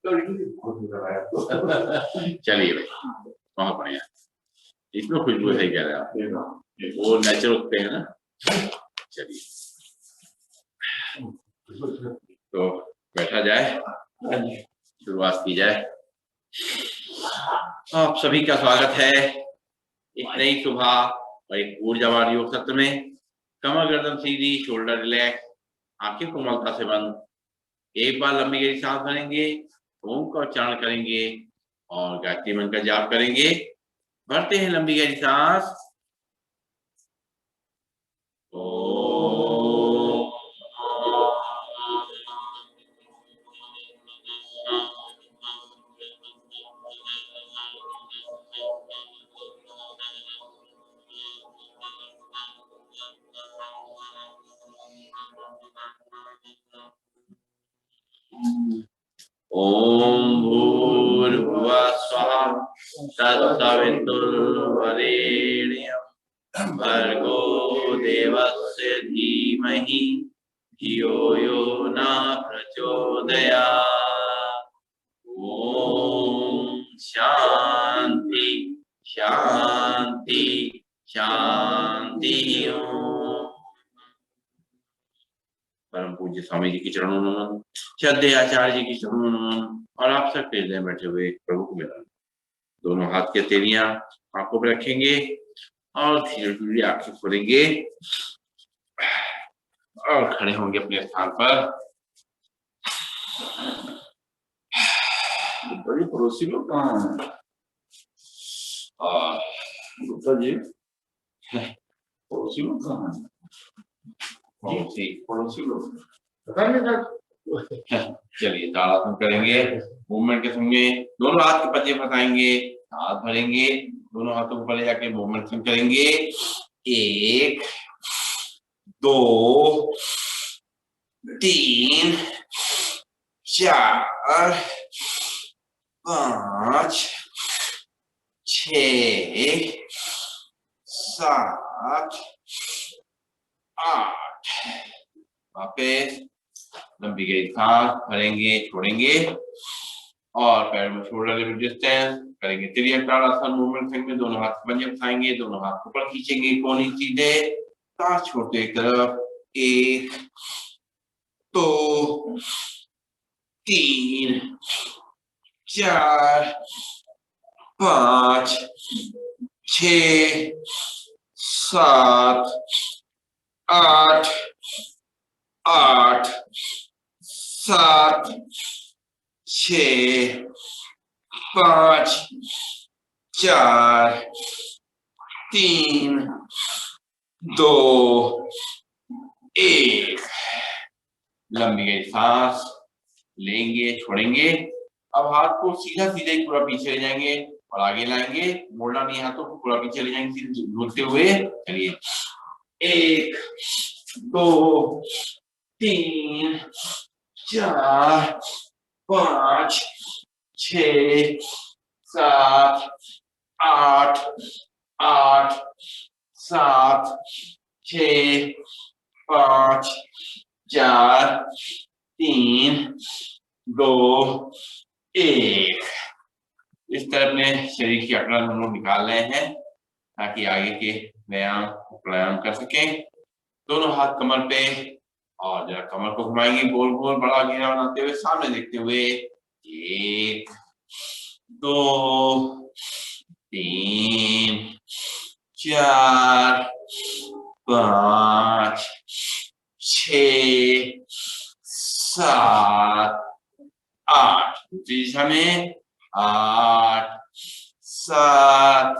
चलिए भाई, बहुत बढ़िया, इसमें खुशबू सही कह रहे हैं आप, वो नेचुरल उगते हैं ना। चलिए तो बैठा जाए, शुरुआत की जाए। आप सभी का स्वागत है एक नई सुबह और एक ऊर्जावान योग सत्र में। कमर गर्दन सीधी, शोल्डर रिलैक्स, आंखें कोमलता से बंद। एक बार लंबी गहरी सांस भरेंगे, ओम का उच्चारण करेंगे और गायत्री मंत्र का जाप करेंगे। भरते हैं लंबी गहरी सांस। ओम भूर्भुवः स्वः तत्सवितुर्वरेण्यं भर्गो देवस्य धीमहि धियो यो न प्रचोदयात्। ओम शांति शांति शांति। परम पूज्य स्वामी जी के चरणों में नमन, श्रद्धेय आचार्य जी के चरणों में नमन और आप सब हृदय में बैठे हुए प्रभु को मिलन। दोनों हाथ की हथेलियां आंखों पर रखेंगे और धीरे धीरे आंखें खोलेंगे और खड़े होंगे अपने स्थान पर। बड़ी पड़ोसी लोग कहाँ हैं? गुप्ता जी, पड़ोसी लोग कहाँ हैं? पड़ोसी लोग चलिए ताड़ासन करेंगे। मूवमेंट के संगे दोनों हाथ के पंजे फंसाएंगे, हाथ भरेंगे, दोनों हाथों को पहले जाके मूवमेंट करेंगे। 1 2 3 4 5 6 7 8। वापस लंबी गहरी सांस भरेंगे, छोड़ेंगे और पैर में शोल्डर लेवल डिस्टेंस करेंगे। त्रियक ताड़ासन मूवमेंट में दोनों हाथ पंजे फंसाएंगे, दोनों हाथ ऊपर खींचेंगे, कोहनी सीधे, सांस छोड़ते एक तरफ। 1 2 3 4 5 6 7 8 8 7 6 5 4 3 2 1। लंबी गहरी सांस लेंगे, छोड़ेंगे। अब हाथ को सीधा सीधे पूरा पीछे ले जाएंगे और आगे लाएंगे, मोड़ना नहीं, हाथों को पूरा पीछे ले जाएंगे सीधे झूलते हुए। चलिए 1 2 3 4 5 6 7 8 8 7 6 5 4 3 2 1। इस तरह अपने शरीर की अकड़न हम लोग निकाल रहे हैं ताकि आगे के व्यायाम प्राणायाम कर सकें। दोनों हाथ कमर पे और जरा कमर को घुमाएंगे गोल गोल, बड़ा घेरा बनाते हुए, सामने देखते हुए। 1 2 3 4 5 6 7 8। दूसरी दिशा में 8 7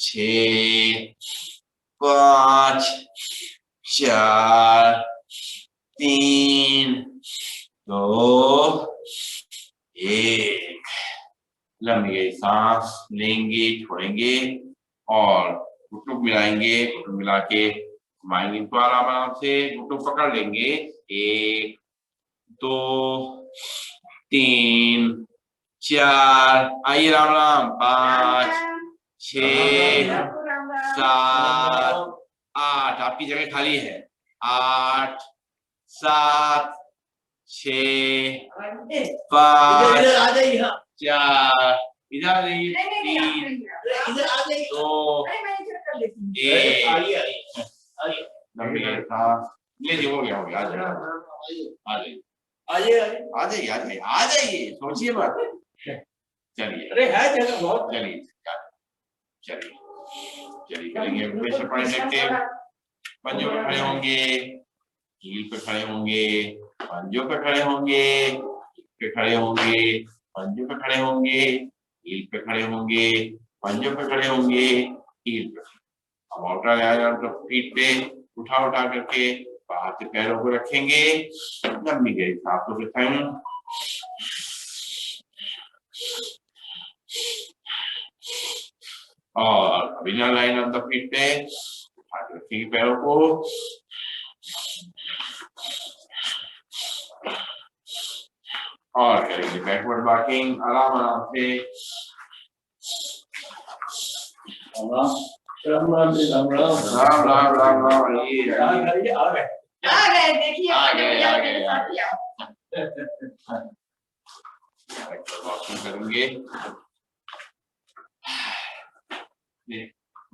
6 5 4 3 2 1। लंबी गहरी सांस लेंगे, छोड़ेंगे और घुटनों मिलाएंगे, घुटनों मिला के घुमाएंगे इनको आराम आराम से। घुटनों पकड़ लेंगे। 1 2 3 4, आइए राम राम। 5 6 7 8, आपकी जगह खाली है। 8 7 6 इधर 5 आ जाइए। 4 इधर आ जाइए, नहीं 3 इधर आ जाइए। 2 अरे मैं इधर कर लेती हूँ। 1 आइए आइए आइए लंबी गई सांस। ले जी, हो गया आ जाइए आ जाइए आइए आ जाइए आ जाइए आ जाइए, सोचिए मत। चलिए अरे है जगह बहुत। चलिए चलिए चलिए करेंगे प्रेशर पॉइंट एक्टिव। पंजों पे खड़े होंगे, हील पे खड़े होंगे, पंजों पे खड़े होंगे, पे खड़े होंगे, पंजों पे खड़े होंगे, हील पे खड़े होंगे, पंजों पे खड़े होंगे, हील पे। अब उल्टा जाएगा तो फीट पे उठा उठा करके बाहर से पैरों को रखेंगे, लंबी गई सांसों के संग। और बिना लाइन ऑफ द फीट पे उठा के रखेंगे पैरों को। और करेंगे बैकवर्ड वॉकिंग आराम आराम से। राम राम राम राम राम राम राम राम। ये आ गए देखिए आ गए मेरे साथ ही आओ। वॉकिंग करेंगे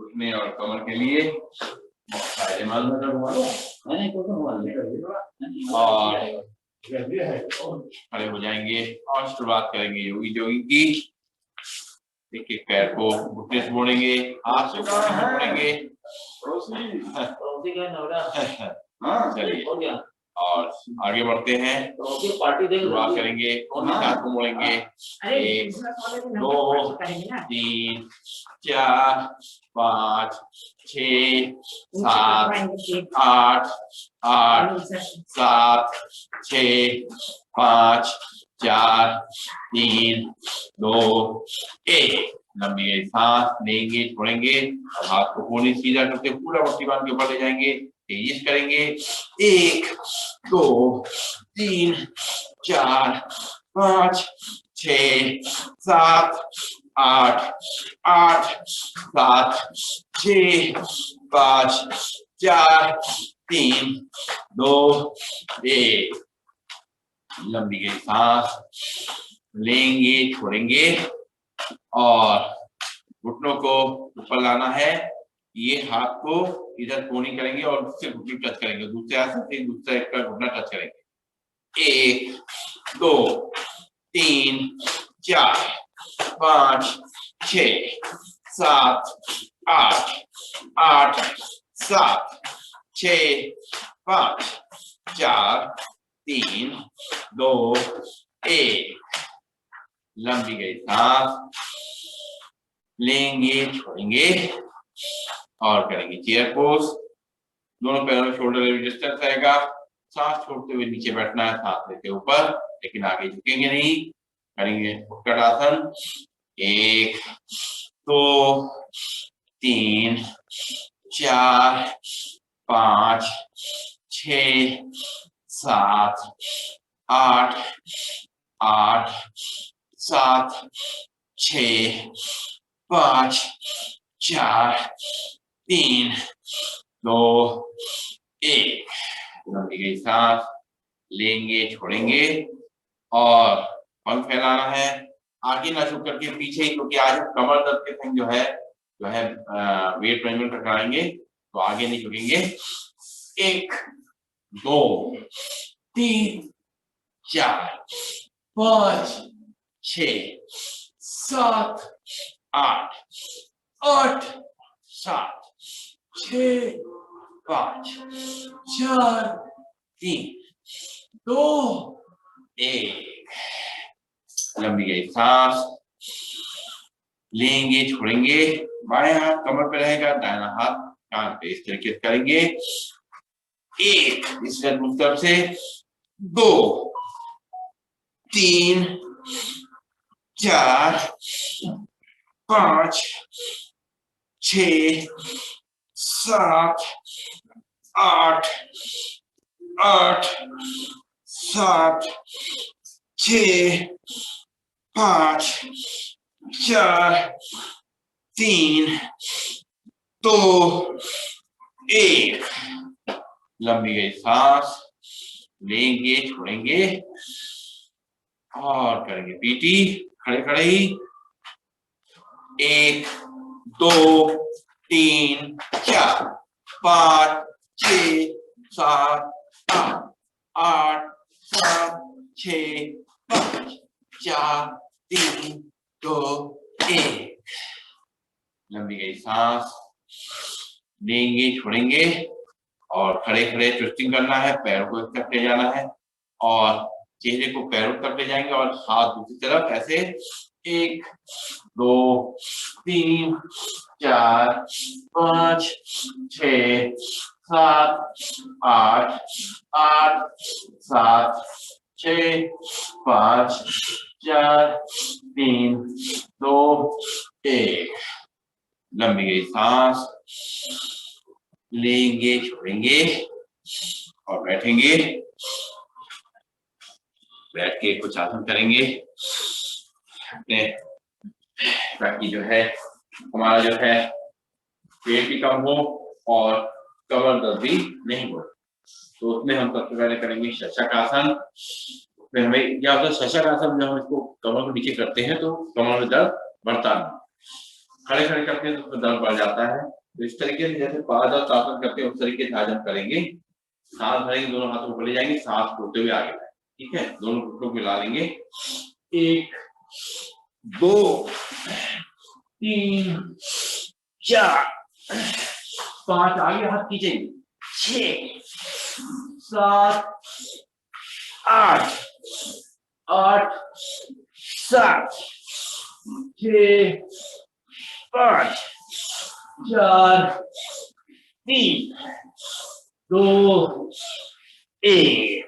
घुटने और कमर के लिए बहुत फायदेमंद। और खड़े हो जाएंगे और शुरुआत करेंगे योगी जॉगिंग की। एक एक पैर को घुटने से मोड़ेंगे, हाथ से मोड़ेंगे। चलिए और आगे बढ़ते हैं, शुरुआत करेंगे, हाथ को मोड़ेंगे। 1 2 3 4 5 6 7 8 8 7 6 5 4 3 2 1। लंबी गई सांस लेंगे, छोड़ेंगे और हाथ को कोहनी सीधा करके पूरा मुट्ठी बांध के ऊपर ले जाएंगे। तेजी करेंगे। 1 2 3 4 5 6 7 8 8 7 6 5 4 3 2 1। लंबी गई सांस लेंगे, छोड़ेंगे और घुटनों को ऊपर लाना है। ये हाथ को इधर कोनी करेंगे और उससे घुटने टच करेंगे, दूसरे हाथ से दूसरे का घुटना टच करेंगे। 1 2 3 4 5 6 7 8 8 7 6 5 4 3 2 1। लंबी गई सांस लेंगे, छोड़ेंगे और करेंगे चेयर पोज। दोनों पैरों में शोल्डर लेवल डिस्टेंस रहेगा। सांस छोड़ते हुए नीचे बैठना है, सांस लेते ऊपर, लेकिन आगे झुकेंगे नहीं। करेंगे उत्कट आसन। 1 2 3 4 5 6 7 8 8 7 6 5 4 3 2 1। लंबी गई सांस लेंगे, छोड़ेंगे और पंख फैलाना है। आगे ना झुक करके पीछे ही, क्योंकि आज हम कमर दर्द के संग जो है वेट मैनेजमेंट कराएंगे, तो आगे नहीं झुकेंगे। 1 2 3 4 5 6 7 8 8 7 6 5 4 3 2 1। लंबी गई सांस लेंगे, छोड़ेंगे। बाएं हाथ कमर पे रहेगा, दाहिना हाथ कान पे, इस तरीके से करेंगे। 1 इस तरफ से, 2 3 4 5 6 7 8 8 7 6 5 4 3 2 1। लंबी गई सांस लेंगे, छोड़ेंगे और करेंगे पीटी, खड़े खड़े ही। 1 2 3 4 5 6 7 8 8 7 6 5 4 3 2 1। लंबी गई सांस, लेंगे, छोड़ेंगे और खड़े खड़े ट्विस्टिंग करना है, पैरों को एक तरफ ले जाना है और चेहरे को पैरों की तरफ ले जाएंगे और हाथ दूसरी तरफ ऐसे 1 2 3 4 5 6 7 8 8 7 6 5 4 3 2 1। लंबी गई सांस, लेंगे, छोड़ेंगे और बैठेंगे। बैठ के कुछ आसन करेंगे अपने, ताकि जो है हमारा जो है पेट भी कम हो और कमर दर्द भी नहीं हो। तो उसमें हम सबसे पहले करेंगे शशक आसन। फिर हमें क्या होता है, शशक आसन जब हम इसको कमर को नीचे करते हैं तो कमर में दर्द बढ़ता है, खड़े खड़े करते हैं तो उसमें दर्द बढ़ जाता है। तो इस तरीके से जैसे पादहस्त आसन करते हैं उस तरीके से आज हम करेंगे। सांस भरेंगे, दोनों हाथों ऊपर ले जाएंगे, सांस छोड़ते हुए आगे, ठीक है। दोनों घुटनों को मिला लेंगे। 1 2 3 4 5, आगे हाथ खींचेंगे, 6 7 8 8 7 6 5 4 3 2 1।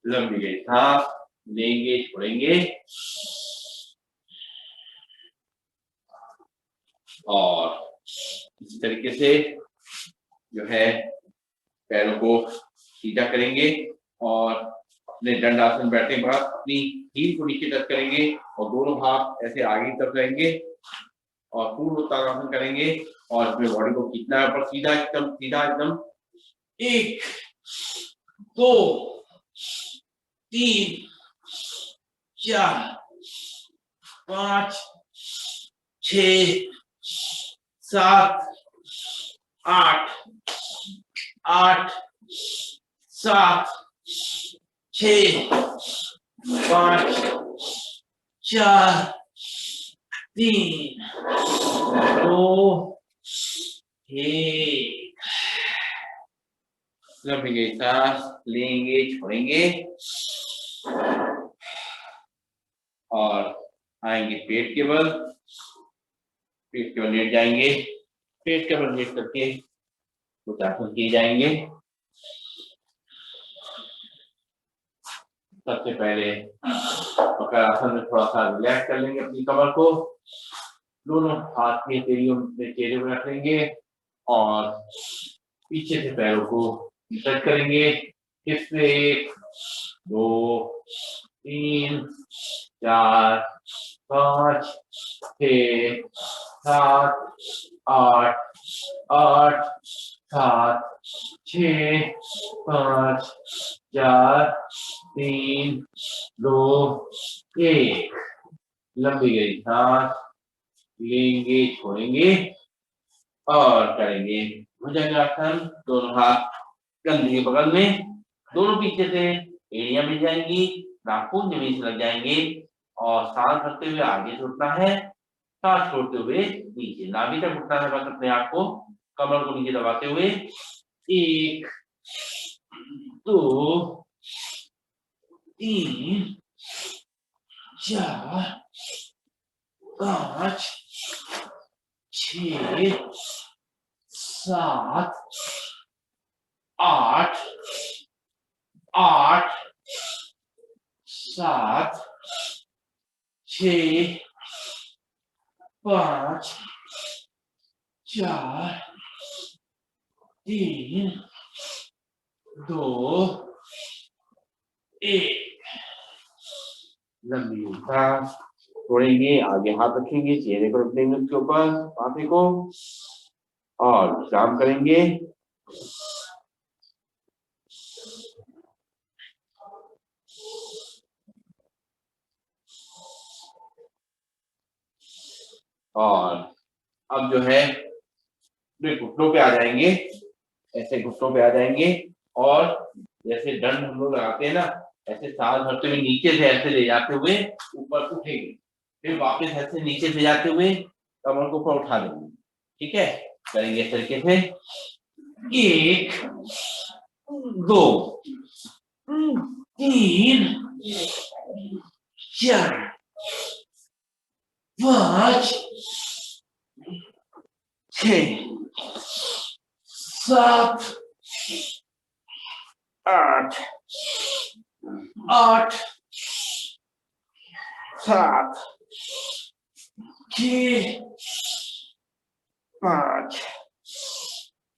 लंबी गई सांस, लेंगे, छोड़ेंगे और इसी तरीके से जो है पैरों को सीधा करेंगे और अपने दंडासन बैठने के बाद अपनी हील को नीचे टच करेंगे और दोनों हाथ ऐसे आगे की तरफ रहेंगे और पूर्ण उत्तानासन करेंगे और अपने बॉडी को खींचना है ऊपर, सीधा एकदम, सीधा एकदम। 1 2 3 4 5 6 7 8 8 7 6 5 4 3 2 1। लंबी गई सांस, लेंगे, छोड़ेंगे और आएंगे पेट के बल, पेट के बल लेट जाएंगे। पेट के बल लेट करके कुछ आसन किए जाएंगे। सबसे पहले मकर आसन में थोड़ा सा रिलैक्स कर लेंगे अपनी कमर को, दोनों हाथ के तेलियों में चेहरे को रख लेंगे और पीछे से पैरों को टच करेंगे। इससे 1 2 3 4 5 6 7 8 8 7 6 5 4 3 2 1। लंबी गई सांस, लेंगे, छोड़ेंगे और करेंगे भुजंगासन। दोनों हाथ कंधे के बगल में, दोनों पीछे से एड़ियां मिल जाएंगी, नाखून जमीन से लग जाएंगे और सांस रखते हुए आगे से उठना है, सांस छोड़ते हुए नीचे नाभि तक उठना है। बस अपने आप को, कमर को नीचे दबाते हुए 1 2 3 4 5 6 7 8 8 7 6 5 4 3 2 1। लंबी सांस छोड़ेंगे, आगे हाथ रखेंगे, चेहरे को रख देंगे उसके ऊपर, माथे को, और विश्राम करेंगे। और अब जो है घुटनों पे आ जाएंगे, ऐसे घुटनों पे आ जाएंगे और जैसे दंड हम लोग लगाते हैं ना, ऐसे सांस भरते हुए नीचे से ऐसे ले जाते हुए ऊपर उठेंगे, फिर वापस ऐसे नीचे से जाते हुए कमर को ऊपर उठा देंगे। ठीक है, करेंगे इस तरीके से, 1 2 3 4 5 6 7 8 8 7 6 5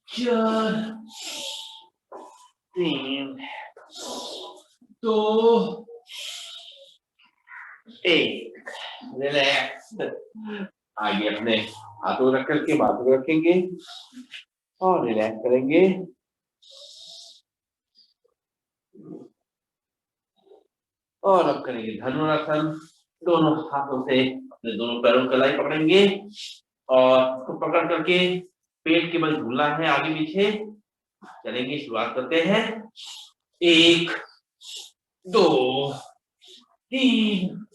4 3 2 1। रिलैक्स। आगे अपने हाथों रख करके बाजू रखेंगे और रिलैक्स करेंगे। और अब करेंगे धनुरासन। दोनों हाथों से अपने दोनों पैरों की कलाई पकड़ेंगे और उसको पकड़ करके पेट के बल झूलना है आगे पीछे। चलेंगे, शुरुआत करते हैं। 1 2 3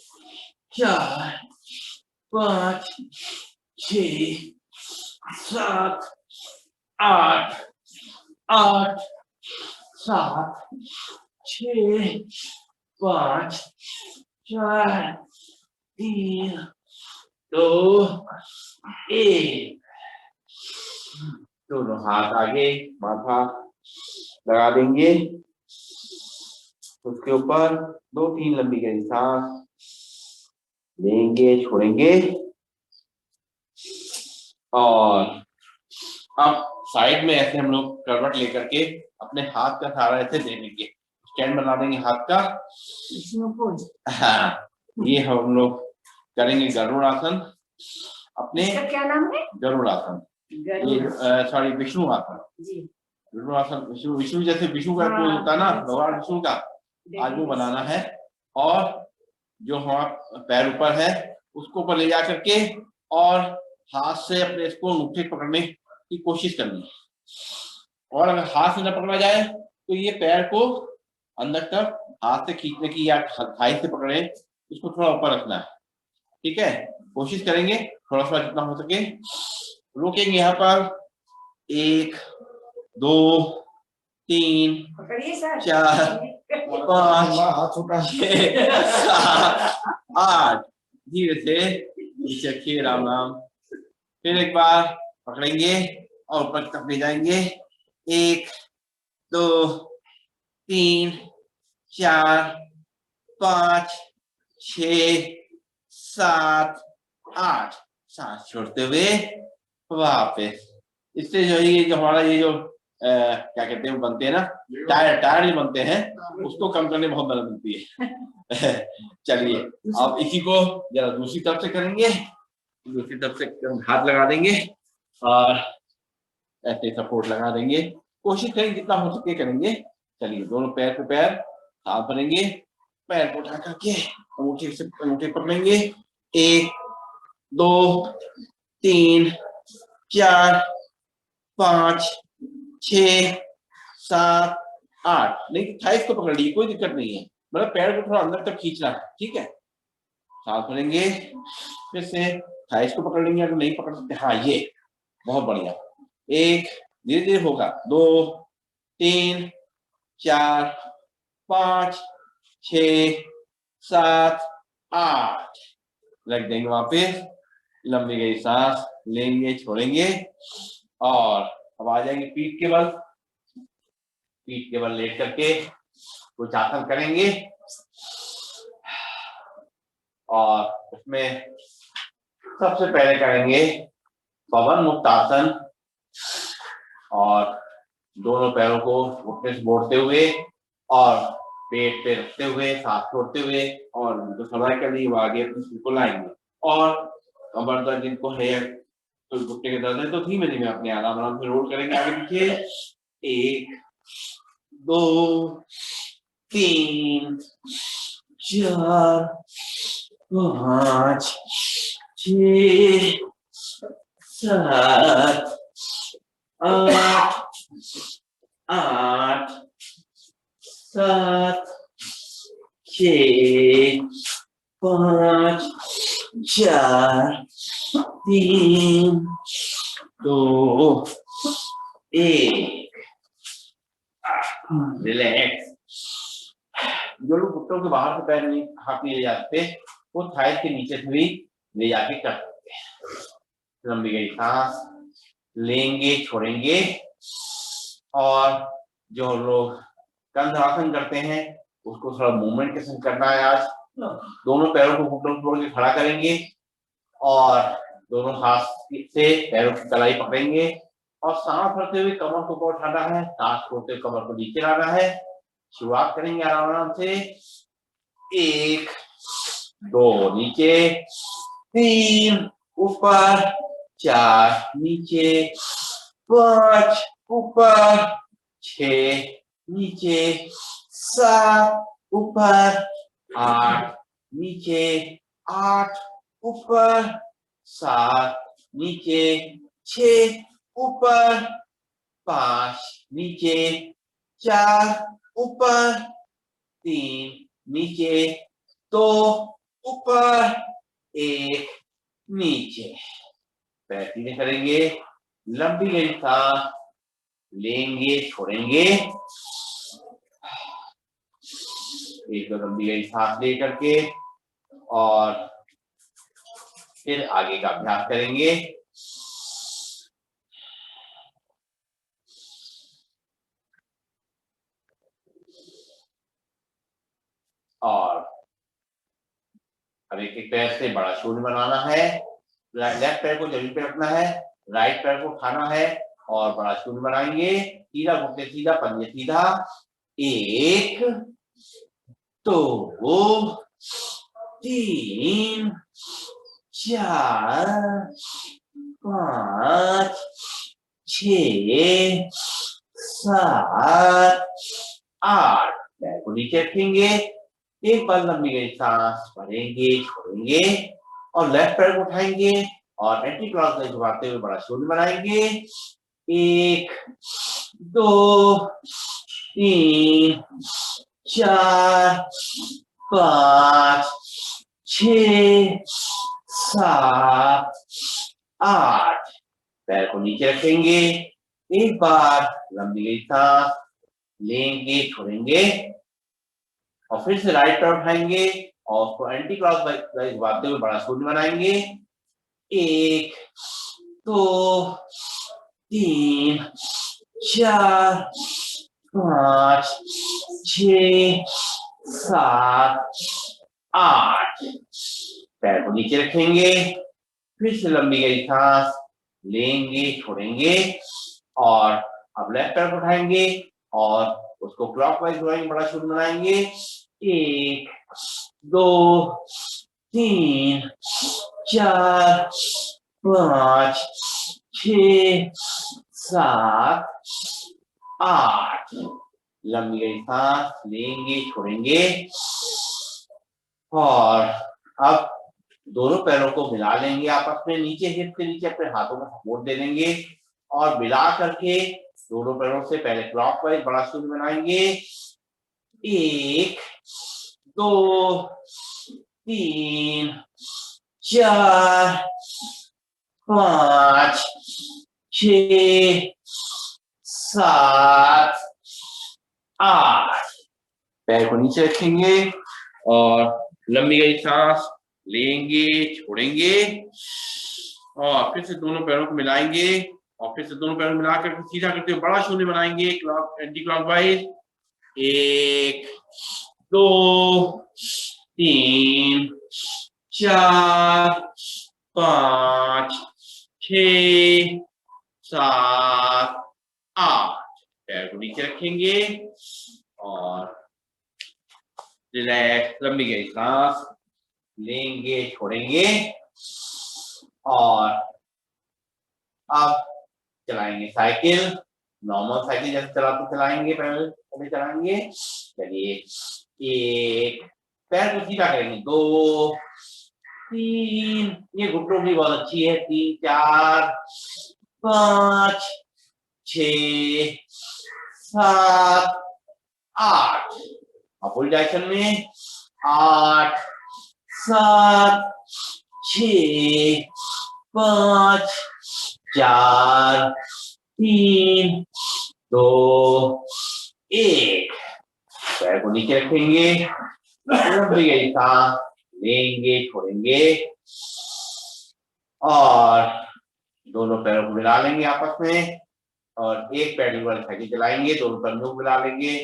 4 5 6 7 8 8 7 6 5 4 3 2 1। दोनों हाथ आगे माथा लगा देंगे, उसके ऊपर 2-3 लंबी गहरी सांस लेंगे, छोड़ेंगे। और अब साइड में ऐसे हम लोग करवट लेकर के अपने हाथ का सहारा ऐसे दे देंगे, स्टैंड बना देंगे हाथ का। हाँ, ये हम लोग करेंगे गरुड़ासन। अपने क्या नाम है? गरुड़ासन, ये सॉरी विष्णुआसन। विष्णुआसन, विष्णु जैसे विष्णु का कोई होता है ना, भगवान विष्णु का, आज वो बनाना है। और जो हमारा पैर ऊपर है उसको ऊपर ले जा करके और हाथ से अपने इसको अंगूठे पकड़ने की कोशिश करनी है। और अगर हाथ से न पकड़ा जाए तो ये पैर को अंदर तक हाथ से खींचने की या थाई से पकड़े, इसको थोड़ा ऊपर रखना है। ठीक है, कोशिश करेंगे थोड़ा सा जितना हो सके। रोकेंगे यहाँ पर 1 2 3 4 5 6 7 8। धीरे से नीचे रखिए, राम राम। फिर एक बार पकड़ेंगे और ऊपर तक ले जाएंगे। 1 2 3 4 5 6 7 8। सांस छोड़ते हुए वापस। इससे जो ये जो हमारा ये जो क्या कहते हैं बनते हैं ना, टायर जो बनते हैं, उसको कम करने में बहुत मदद मिलती है। चलिए अब इसी को जरा दूसरी तरफ से करेंगे। दूसरी तरफ से हाथ लगा देंगे और ऐसे सपोर्ट लगा देंगे। कोशिश करेंगे जितना हो सके करेंगे। चलिए, दोनों पैर पे पैर, हाथ भरेंगे, पैर को उठा करके अंगूठे से अंगूठे पकड़ेंगे। 1 2 3 4 5 6 7 8। नहीं, थाइस को पकड़ लीजिए, कोई दिक्कत नहीं है, मतलब पैर को थोड़ा अंदर तक खींचना है। ठीक है, साथ भरेंगे, फिर से थाइस को पकड़ लेंगे। अगर नहीं पकड़ सकते, हाँ ये बहुत बढ़िया। 1 धीरे धीरे होगा, 2 3 4 5 6 7 8। रख देंगे वापस, लंबी गई सांस लेंगे, छोड़ेंगे। और अब आ जाएंगे पीठ के बल। पीठ के बल लेट करके कुछ आसन करेंगे और उसमें सबसे पहले करेंगे पवन मुक्त आसन। और दोनों पैरों को घुटने से मोड़ते हुए और पेट पे रखते हुए, सांस छोड़ते हुए, और जो समय कर ली वो आगे अपने सिर को लाएंगे। और कमर दर्द जिनको है तो घुटने के दर्द है तो धीमे धीमे अपने आराम आराम से रोल करेंगे आगे पीछे। 1 2 3 4 5 6 7 8 8 7 6 5 4 3 2 1 रिलैक्स। जो लोग घुटनों के बाहर से पैर नहीं हाथ नहीं ले जाते वो थाई के नीचे से भी ले जाके कर सकते हैं। लंबी गई सांस लेंगे छोड़ेंगे। और जो लोग कंधासन करते हैं उसको थोड़ा मूवमेंट के संग करना है। आज दोनों पैरों को घुटनों तोड़ के खड़ा करेंगे और दोनों हाथ से पैरों की कलाई पकड़ेंगे और सांस भरते हुए कमर को ऊपर उठाना है, सांस छोड़ते हुए कमर को नीचे लाना है। शुरुआत करेंगे आराम आराम से। 1 2 नीचे, 3 ऊपर, 4 नीचे, 5 ऊपर, 6 नीचे, 7 ऊपर, 8 नीचे, 8 ऊपर, 7 नीचे, 6 ऊपर, 5 नीचे, 4 ऊपर, 3 नीचे, 2 ऊपर, 1 नीचे। पैर सीधे करेंगे, लंबी गहरी सांस लेंगे छोड़ेंगे। एक दो लंबी गहरी सांस ले करके और फिर आगे का अभ्यास करेंगे। और अब एक एक पैर से बड़ा शून्य बनाना है। लेफ्ट पैर को जमीन पे रखना है, राइट पैर को उठाना है और बड़ा शून्य बनाएंगे। सीधा घुटने सीधा, पंजे सीधा। 1 2 3 4 5 6 7 8। पैर को नीचे रखेंगे। एक बार लंबी गई सांस भरेंगे छोड़ेंगे और लेफ्ट पैर को उठाएंगे और एंटी क्लॉकवाइज घुमाते हुए बड़ा शून्य बनाएंगे। 1 2 3 4 5 6 7 8। पैर को नीचे रखेंगे। एक बार लंबी गई सांस लेंगे छोड़ेंगे और फिर से राइट पैर उठाएंगे और उसको एंटी क्लॉकवाइज घुमाते हुए बड़ा शून्य बनाएंगे। 1 2 3 4 5 6 7 8। पैर को नीचे रखेंगे। फिर से लंबी गई सांस लेंगे छोड़ेंगे और अब लेफ्ट पैर को उठाएंगे और उसको क्लॉकवाइज घुमाएंगे, बड़ा शून्य बनाएंगे। 1 2 3 4 5 6 7 8। लंबी गई सांस लेंगे छोड़ेंगे और अब दोनों पैरों को मिला लेंगे आपस में। नीचे हिप के नीचे अपने हाथों को सपोर्ट दे देंगे और मिला करके दोनों पैरों से पहले क्लॉकवाइज बड़ा शून्य बनाएंगे। 1 2 3 4 5 6 7 8। पैर को नीचे रखेंगे और लंबी गई सांस लेंगे छोड़ेंगे और फिर से दोनों पैरों को मिलाएंगे और फिर से दोनों पैरों को मिलाकर सीधा करते हुए बड़ा शून्य बनाएंगे एंटी क्लॉकवाइज। 1 2 3 4 5 6 7 8। पैर को नीचे रखेंगे और रिलैक्स, लंबी गहरी सांस लेंगे छोड़ेंगे और अब चलाएंगे साइकिल। नॉर्मल साइकिल जैसे चलाते चलाएंगे, पहले चलाएंगे। चलिए, 1 पैर को सीधा करेंगे, 2 3, ये घुटनों की बहुत अच्छी है, 3 4 5 6 7 8, अब फुल डायरेक्शन में 8 7 6 5 4 3 2 1, पैर को नीचे रखेंगे, लंबी गई सांस लेंगे, छोड़ेंगे और दोनों पैरों को मिला लेंगे आपस में और एक पैडल वाली साइकिल चलाएंगे, दोनों पैरों को मिला लेंगे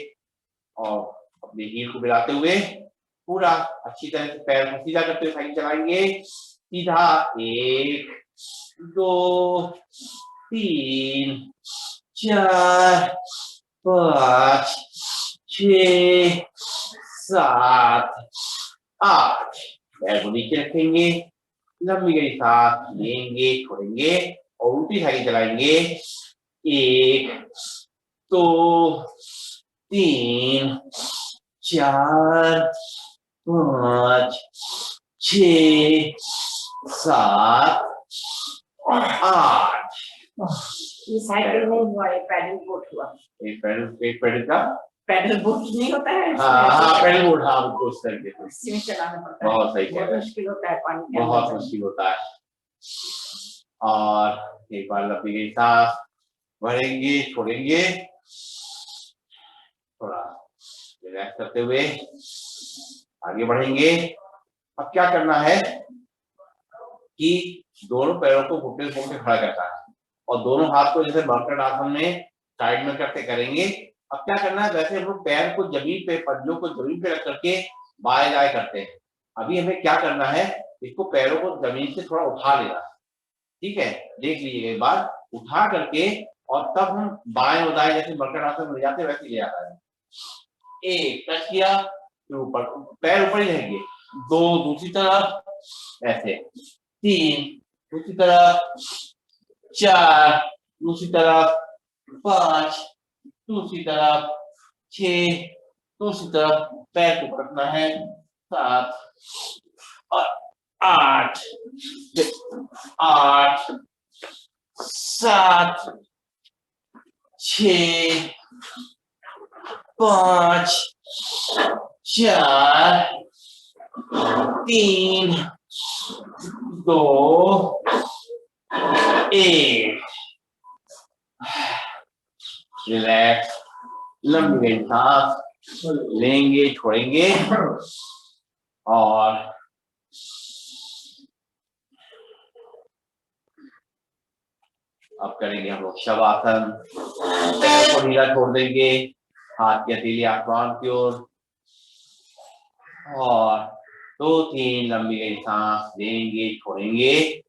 और अपनी हील को मिलाते हुए पूरा अच्छी तरह से पैर को सीधा करते हुए साइकिल चलाएंगे। सीधा 1 2 3 4 5 6 7 8, पैर को नीचे रखेंगे, लंबी गई सांस लेंगे, छोड़ेंगे और उल्टी साइकिल चलाएंगे। 1 2 3 4 5 6 7 8, ये साइकिल नहीं हुआ, ये पैडल बोट हुआ। एक पैडल का पैडल बोट नहीं होता है, हाँ पैडल बोट, हाँ उस तरीके से इसी में चलाना पड़ता है। बहुत सही कह बहुत रहे हैं, मुश्किल होता है पानी के बहुत अंदर। मुश्किल होता है। और एक बार लंबी गई सांस भरेंगे, छोड़ेंगे, थोड़ा रिलैक्स करते हुए आगे बढ़ेंगे। अब क्या करना है कि दोनों पैरों को घुटने से खड़ा करना है और दोनों हाथ को जैसे मर्कट आसन में साइड में करते करेंगे। अब क्या करना है, वैसे हम लोग पैर को जमीन पे, पंजों को जमीन पे रख करके बाएं दाएं करते हैं। अभी हमें क्या करना है, इसको पैरों को जमीन से थोड़ा उठा लेना है, ठीक है, देख लीजिए एक बार उठा करके और तब हम बाएं और दाएं जैसे मर्कट आसन में जाते वैसे ले आता है। 1 टच किया, फिर ऊपर, पैर ऊपर ही रहेंगे, 2 दूसरी तरफ ऐसे, 3 दूसरी तरफ, 4 दूसरी तरफ, 5 दूसरी तरफ, 6 दूसरी तरफ, पैर को पकड़ना है, 7 और 8 8 7 6 5 4 3 2 1, रिलैक्स, लंबी गई सांस लेंगे, छोड़ेंगे और अब करेंगे हम लोग शवासन। पैर को ढीला छोड़ देंगे, हाथ की हथेली आसमान की ओर और 2-3 लंबी गई सांस लेंगे, छोड़ेंगे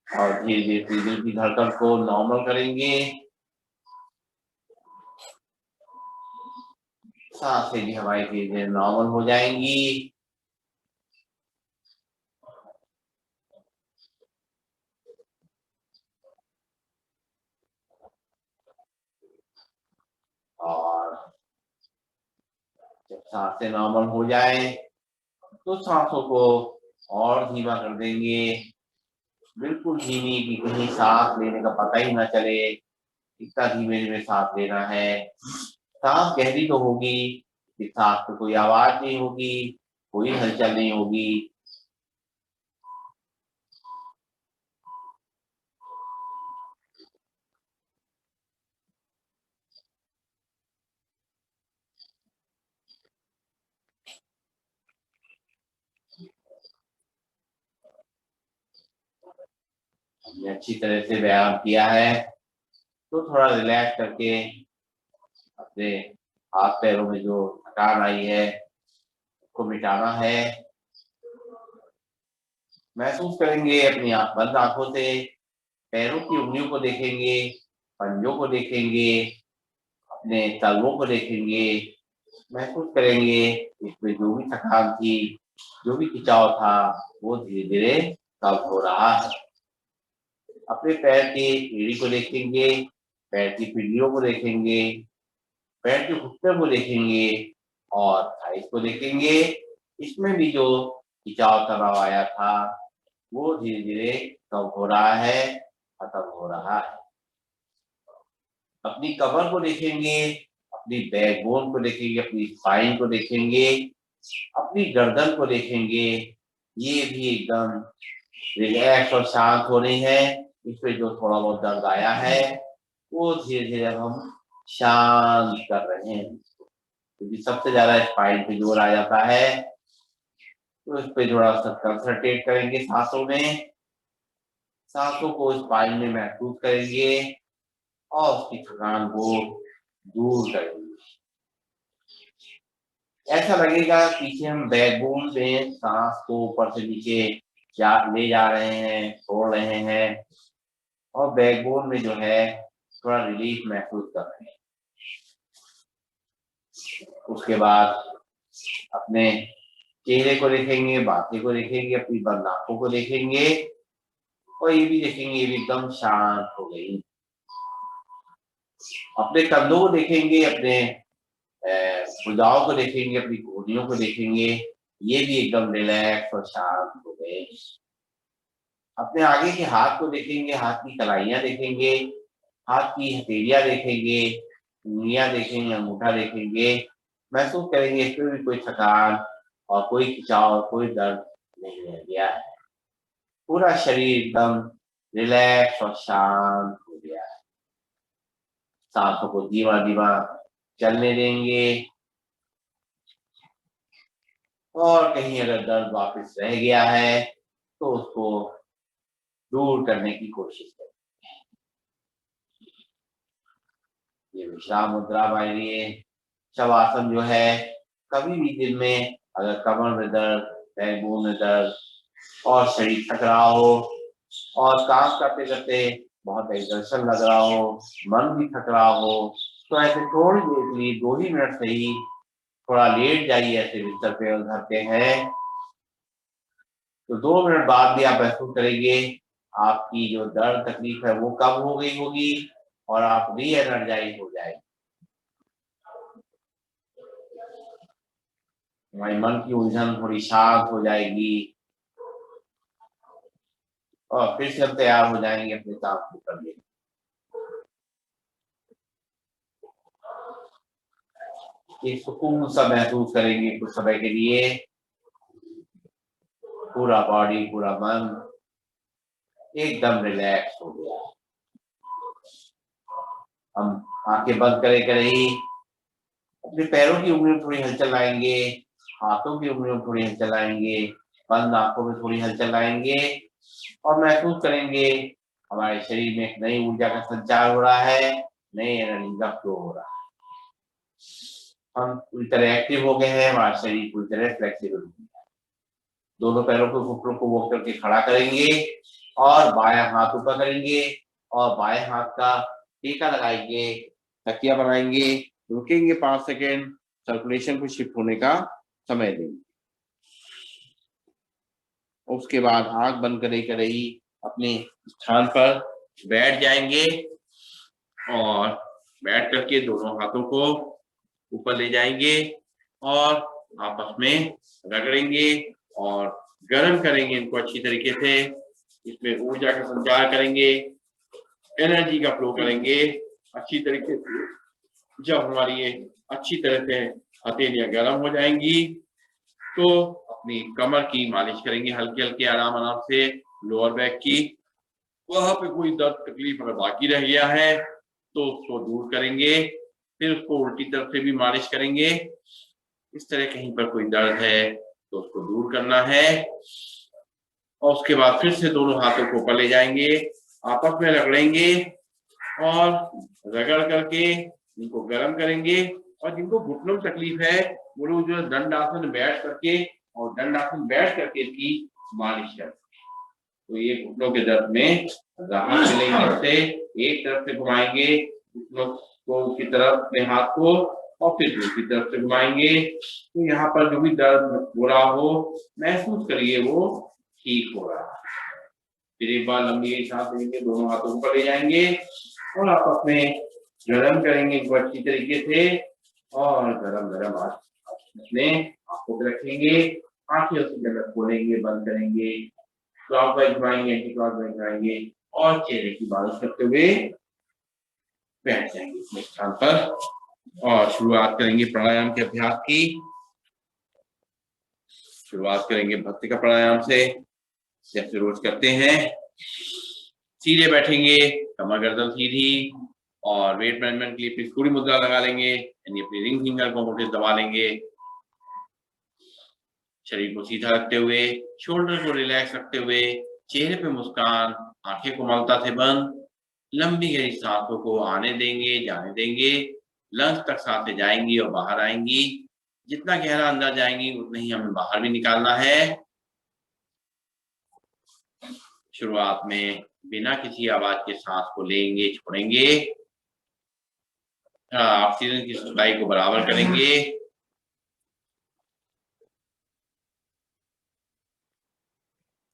और धीरे धीरे दिल की धड़कन को नॉर्मल करेंगे। सांसें भी हमारी धीरे धीरे नॉर्मल हो जाएंगी। और जब सांसें नॉर्मल हो जाए तो सांसों को और धीमा कर देंगे, बिल्कुल धीमी, कि कहीं सांस लेने का पता ही ना चले, इतना धीमे धीमे सांस लेना है। सांस गहरी तो होगी, सांस में कोई आवाज नहीं होगी, कोई हलचल नहीं होगी। हमने अच्छी तरह से व्यायाम किया है तो थोड़ा रिलैक्स करके अपने हाथ पैरों में जो थकान आई है उसको मिटाना है। महसूस करेंगे अपनी बंद आंखों से, पैरों की उंगलियों को देखेंगे, पंजों को देखेंगे, अपने तलवों को देखेंगे, महसूस करेंगे इसमें जो भी थकान थी, जो भी खिंचाव था, वो धीरे धीरे कम हो रहा है। अपने पैर के एड़ी को देखेंगे, पैर की पिंडियों को देखेंगे, पैर के घुटने को देखेंगे और थाइस को देखेंगे। इसमें भी जो खिंचाव तनाव आया था वो धीरे धीरे कम हो रहा है, खत्म हो रहा है। अपनी कमर को देखेंगे, अपनी बैकबोन को देखेंगे, अपनी स्पाइन को देखेंगे, अपनी गर्दन को देखेंगे। ये भी एकदम रिलैक्स और शांत हो रही है। इसमें जो थोड़ा बहुत दर्द आया है वो धीरे धीरे हम शांत कर रहे हैं, क्योंकि सबसे ज्यादा स्पाइन पे जोर आ जाता है। तो इस पे थोड़ा सा कंसंट्रेट करेंगे सांसों में, सांसों को स्पाइन में महसूस करेंगे और उसकी थकान को दूर करेंगे। ऐसा लगेगा पीछे हम बैकबोन में सांस को ऊपर से नीचे ले जा रहे हैं, छोड़ रहे हैं और बैकबोन में जो है थोड़ा रिलीफ महसूस कर रहे हैं। उसके बाद अपने चेहरे को देखेंगे, बातें को देखेंगे, अपनी बंद आंखों को देखेंगे और ये भी देखेंगे ये भी एकदम शांत हो गई। अपने कंधों को देखेंगे, अपने भुजाओं को देखेंगे, अपनी घुटनों को देखेंगे, ये भी एकदम रिलैक्स और शांत हो गए। अपने आगे के हाथ को देखेंगे, हाथ की कलाइयां देखेंगे, हाथ की हथेलियां देखेंगे, उंगलियां देखेंगे, अंगूठा देखेंगे। महसूस करेंगे इसमें भी कोई थकान और कोई खिंचाव, कोई दर्द नहीं रह गया है। पूरा शरीर एकदम रिलैक्स और शांत हो गया है। सांसों को धीमा धीमा चलने देंगे और कहीं अगर दर्द वापस रह गया है तो उसको दूर करने की कोशिश करें। ये विश्राम मुद्रा हमारे लिए शवासन जो है, कभी भी दिन में अगर कमर में दर्द, बैकबोन में दर्द और शरीर थक रहा हो और काम करते करते बहुत एक्सर्शन लग रहा हो, मन भी थक रहा हो, तो ऐसे थोड़ी देर के लिए 2 ही मिनट से ही थोड़ा लेट जाइए ऐसे बिस्तर पे और घर पे हैं तो 2 मिनट बाद भी आप महसूस करेंगे आपकी जो दर्द तकलीफ है वो कम हो गई होगी और आप री एनर्जाइज हो जाएंगे। हमारे मन की उलझन थोड़ी शांत हो जाएगी और फिर से हम तैयार हो जाएंगे अपने काम को करने। एक सुकून सा महसूस करेंगे कुछ समय के लिए। पूरा बॉडी, पूरा मन एकदम रिलैक्स हो गया। हम आंखें बंद करे करे ही अपने पैरों की उंगलियों में थोड़ी हलचल लाएंगे, हाथों की उंगलियों में थोड़ी हलचल लाएंगे, बंद आंखों में थोड़ी हलचल लाएंगे और महसूस करेंगे हमारे शरीर में एक नई ऊर्जा का संचार हो रहा है, नई एनर्जी का फ्लो हो रहा है। हम पूरी तरह एक्टिव हो गए हैं, हमारा शरीर पूरी तरह फ्लेक्सिबल हो गया है। दोनों पैरों को घुटनों को वॉक करके खड़ा करेंगे और बायां हाथ ऊपर करेंगे और बाएं हाथ का टीका लगाएंगे, तकिया बनाएंगे, रुकेंगे 5 सेकेंड, सर्कुलेशन को शिफ्ट होने का समय देंगे। उसके बाद आंख बंद करे ही अपने स्थान पर बैठ जाएंगे और बैठ करके दोनों हाथों को ऊपर ले जाएंगे और आपस में रगड़ेंगे और गर्म करेंगे इनको अच्छी तरीके से। इसमें ऊर्जा का संचार करेंगे, एनर्जी का फ्लो करेंगे अच्छी तरीके से। जब हमारी ये अच्छी तरह से हथेलियां गर्म हो जाएंगी तो अपनी कमर की मालिश करेंगे हल्के हल्के आराम आराम से, लोअर बैक की। वहां पे कोई दर्द तकलीफ अगर बाकी रह गया है तो उसको दूर करेंगे। फिर उसको उल्टी तरफ से भी मालिश करेंगे। इस तरह कहीं पर कोई दर्द है तो उसको दूर करना है और उसके बाद फिर से दोनों हाथों को ऊपर ले जाएंगे, आपस में रगड़ेंगे और रगड़ करके इनको गर्म करेंगे। और जिनको घुटनों में तकलीफ है वो लोग जो दंडासन बैठ करके और दंडासन बैठ करके इसकी मालिश करते हैं तो ये घुटनों के दर्द में राहत मिलेगी। एक तरफ से घुमाएंगे घुटनों को की तरफ अपने हाथ को और फिर दूसरी तरफ से घुमाएंगे तो यहाँ पर जो भी दर्द हो रहा हो महसूस करिए वो ठीक हो रहा है। फिर एक बार लंबी गहरी सांस लेंगे, दोनों हाथों को ऊपर ले जाएंगे और आप अपने गर्म करेंगे इनको अच्छी तरीके से और गरम गरम अपने आंखों पे रखेंगे, आंखें उसी जगह खोलेंगे, बंद करेंगे, क्लॉकवाइज घुमाएंगे, एंटी क्लॉकवाइज घुमाएंगे और चेहरे की मालिश करते हुए बैठ जाएंगे अपने स्थान पर और शुरुआत करेंगे प्राणायाम के अभ्यास की। शुरुआत करेंगे भक्ति का प्राणायाम से, जैसे रोज करते हैं। सीधे बैठेंगे, कमर गर्दन सीधी और वेट मैनेजमेंट के लिए अपनी पूरी मुद्रा लगा लेंगे, यानी अपनी रिंग फिंगर को मुट्ठी दबा लेंगे। शरीर को सीधा रखते हुए, शोल्डर को रिलैक्स रखते हुए, चेहरे पे मुस्कान, आंखें कोमलता से बंद, लंबी गहरी सांसों को आने देंगे, जाने देंगे। लंग्स तक सांसें जाएंगी और बाहर आएंगी। जितना गहरा अंदर जाएंगी उतना ही हमें बाहर भी निकालना है। शुरुआत में बिना किसी आवाज के सांस को लेंगे, छोड़ेंगे। ऑक्सीजन की सप्लाई को बराबर करेंगे।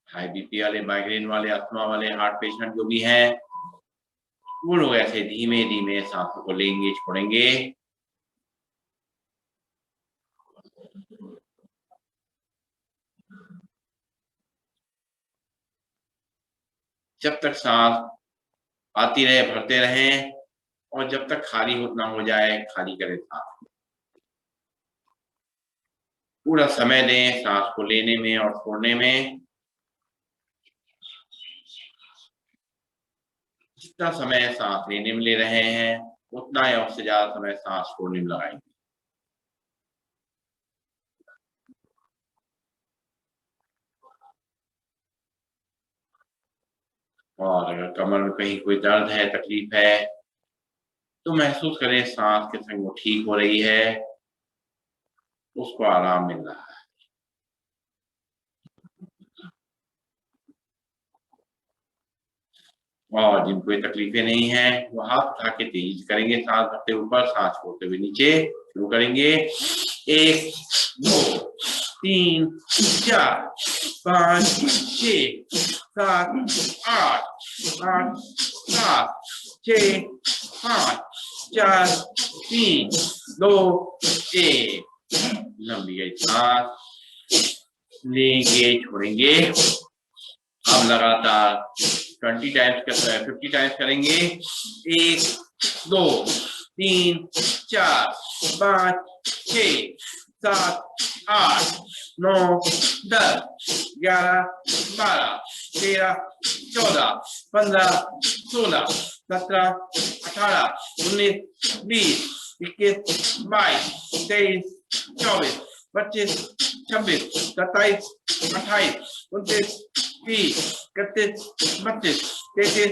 हाई बीपी वाले, माइग्रेन वाले, अस्थमा वाले, हार्ट पेशेंट जो भी हैं, वो लोग ऐसे धीमे धीमे सांसों को लेंगे, छोड़ेंगे। जब तक सांस आती रहे भरते रहें और जब तक खाली ना हो जाए खाली करें सांस। पूरा समय दें सांस को लेने में और छोड़ने में। जितना समय सांस लेने में ले रहे हैं उतना या उससे ज्यादा समय सांस छोड़ने में लगाएंगे। और अगर कमर में कहीं कोई दर्द है, तकलीफ है, तो महसूस करें सांस के संग वो ठीक हो रही है, उसको आराम मिल रहा है। और जिनको कोई तकलीफें नहीं है वो हाथ उठा के तेज करेंगे, सांस भरते ऊपर, सांस छोड़ते हुए नीचे। शुरू करेंगे। 1 2 3 4 5 6 7 8 8 7 6 5 4 3 2 1। लंबी गई सांस लेंगे, छोड़ेंगे। अब लगातार 20 टाइम्स 50 टाइम्स करेंगे। 1 2 3 4 5 6 7 8 9 10 11 12 13 14 15 16 17 18 19 20 21 22 23 24 25 26 27 28 29 30 31 32 33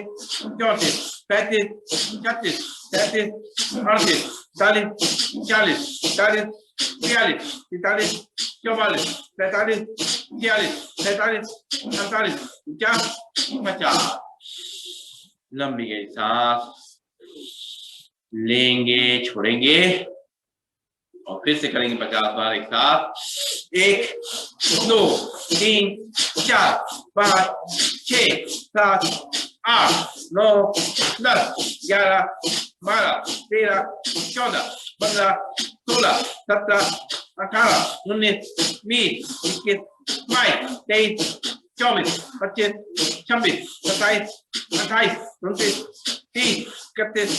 34 35 36 37 38 40 40 40 42 43 44 45 46 47 48 50 50। लंबी गई सांस लेंगे, छोड़ेंगे और फिर से करेंगे 50 बार एक साथ। 1 2 3 4 5 6 7 8 9 10 11 12 13 14 15 16 17 18 19 20 21 22 23 24 25 26 27 28 29 30 31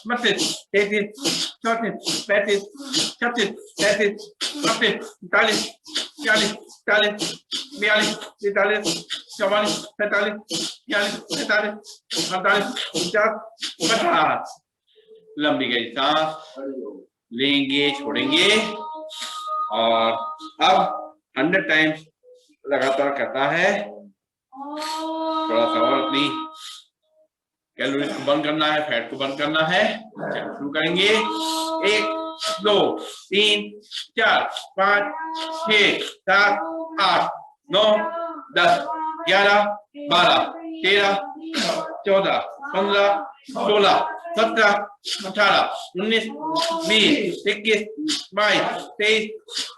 32 33 34 35 36 37 38 39 40 41 42 43 44 45 46 47 48 49 50। लंबी गई सांस लेंगे, छोड़ेंगे और अब 100 टाइम्स लगातार करना है। थोड़ा सा और अपनी कैलोरीज को बर्न करना है, फैट को बर्न करना है। शुरू करेंगे। 1 2 3 4 5 6 7 8 9 10 11 12 13 14 15 16 17 18 19 20 21 22 23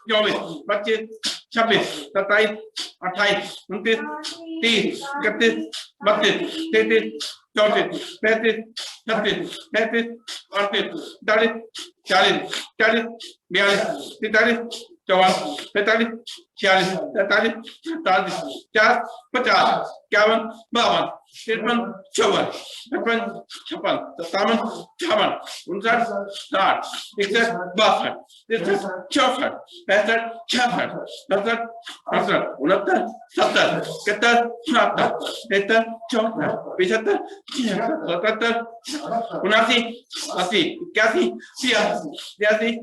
24 25 26 27 28 29 30, 31, 32, 33, 34, 35, 36, 37, 38, 39, 40, 41, 42, 43, 44, 45, 46, 47, 48, 50, 51, 52, 53, 54, 55, 56, 57, 58, 59, 60, 61, 62, 63, 64, 65, 66, 67, 68, 69, 70, 71, 72, 73, 74, 75, 76, 77, 79, 80, 81, 82,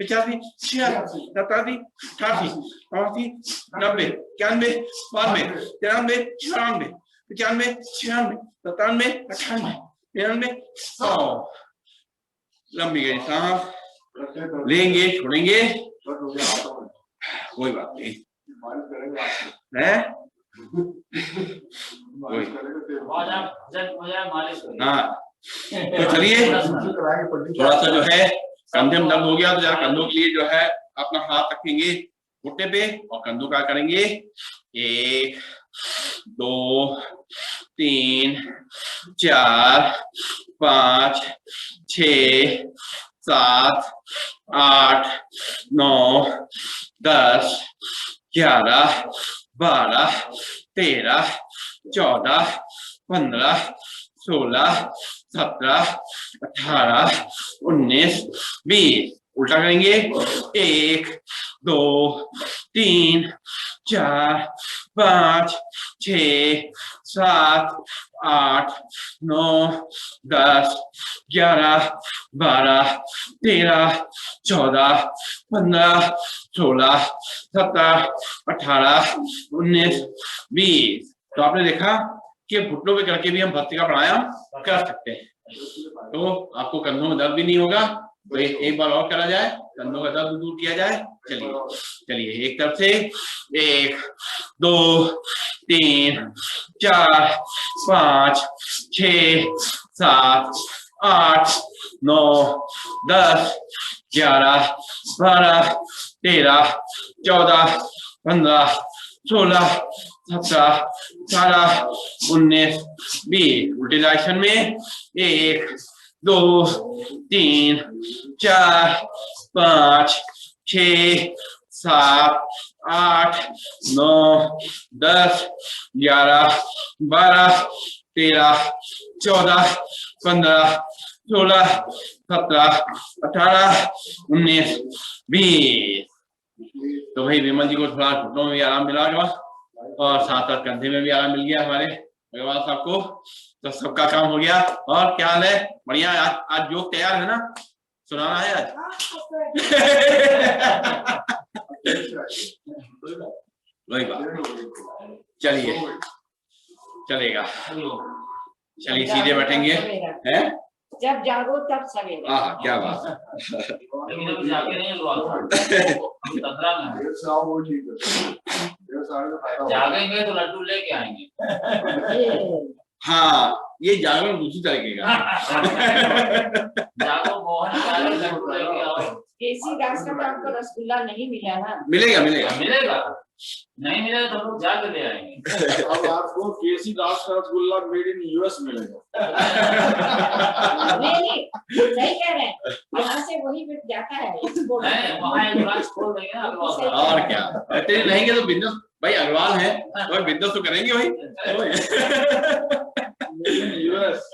83, 84, 85, 87, 88, 89, 90, 91, 92, 93, 94, 95, 96, 97, 98, 99, 100। लंबी गई सांस लेंगे छोड़ेंगे, कोई बात नहीं है, कोई हाँ। तो चलिए थोड़ा सा जो है कंधे में दर्द हो गया तो जरा कंधों के लिए जो है अपना हाथ रखेंगे घुटने पे और कंधों का करेंगे 1 2 3 4 5 6 7 8 9 10 11 12 13 14 15 16 17 18 19 20। उल्टा करेंगे 1 2 3 4 5 6 7 8 9 10 11 12 13 14 15 16 17 18 19 20। तो आपने देखा कि घुटनों पे करके भी हम भस्त्रिका प्राणायाम कर सकते हैं, तो आपको कंधों में दर्द भी नहीं होगा। तो एक बार और करा जाए, कंधों का दर्द दूर किया जाए। चलिए चलिए एक तरफ से 1 2 3 4 5 6 7 8 9 10 11 12 13 14 15 16 17 18 19 20। उल्टे डायरेक्शन में 1 2 3 4 5 6 7 8 9 10 11 12 13 14 15 16 17 18 19 20। तो भाई विमल जी को थोड़ा घुटनों में भी आराम मिला होगा और साथ साथ कंधे में भी आराम मिल गया हमारे अग्रवाल साहब को। तो सबका काम हो गया। और क्या हाल है? बढ़िया। आज जोक तैयार है ना? सुनाना है आज? वही बात। चलिए चलेगा। चलिए सीधे बैठेंगे हैं? जब जागो तब सवेरा। हाँ क्या बात है। जागेंगे तो लड्डू लेके आएंगे। हाँ ये जागरण दूसरी तरीके का। जागो मोहन जागो लड्डू लेके आओ। केसी दास का तो आपको रसगुल्ला नहीं मिला ना? मिलेगा मिलेगा मिलेगा, नहीं मिलेगा तो हम लोग जाके ले आएंगे। अब आपको केसी दास का रसगुल्ला मेड इन यूएस मिलेगा। नहीं सही कह रहे हैं, यहाँ से वही बिक जाता है। वहाँ एक ब्रांच खोल देंगे ना। और क्या तेरे रहेंगे तो बिजनेस भाई अग्रवाल है तो बिजनेस तो करेंगे भाई। यूएस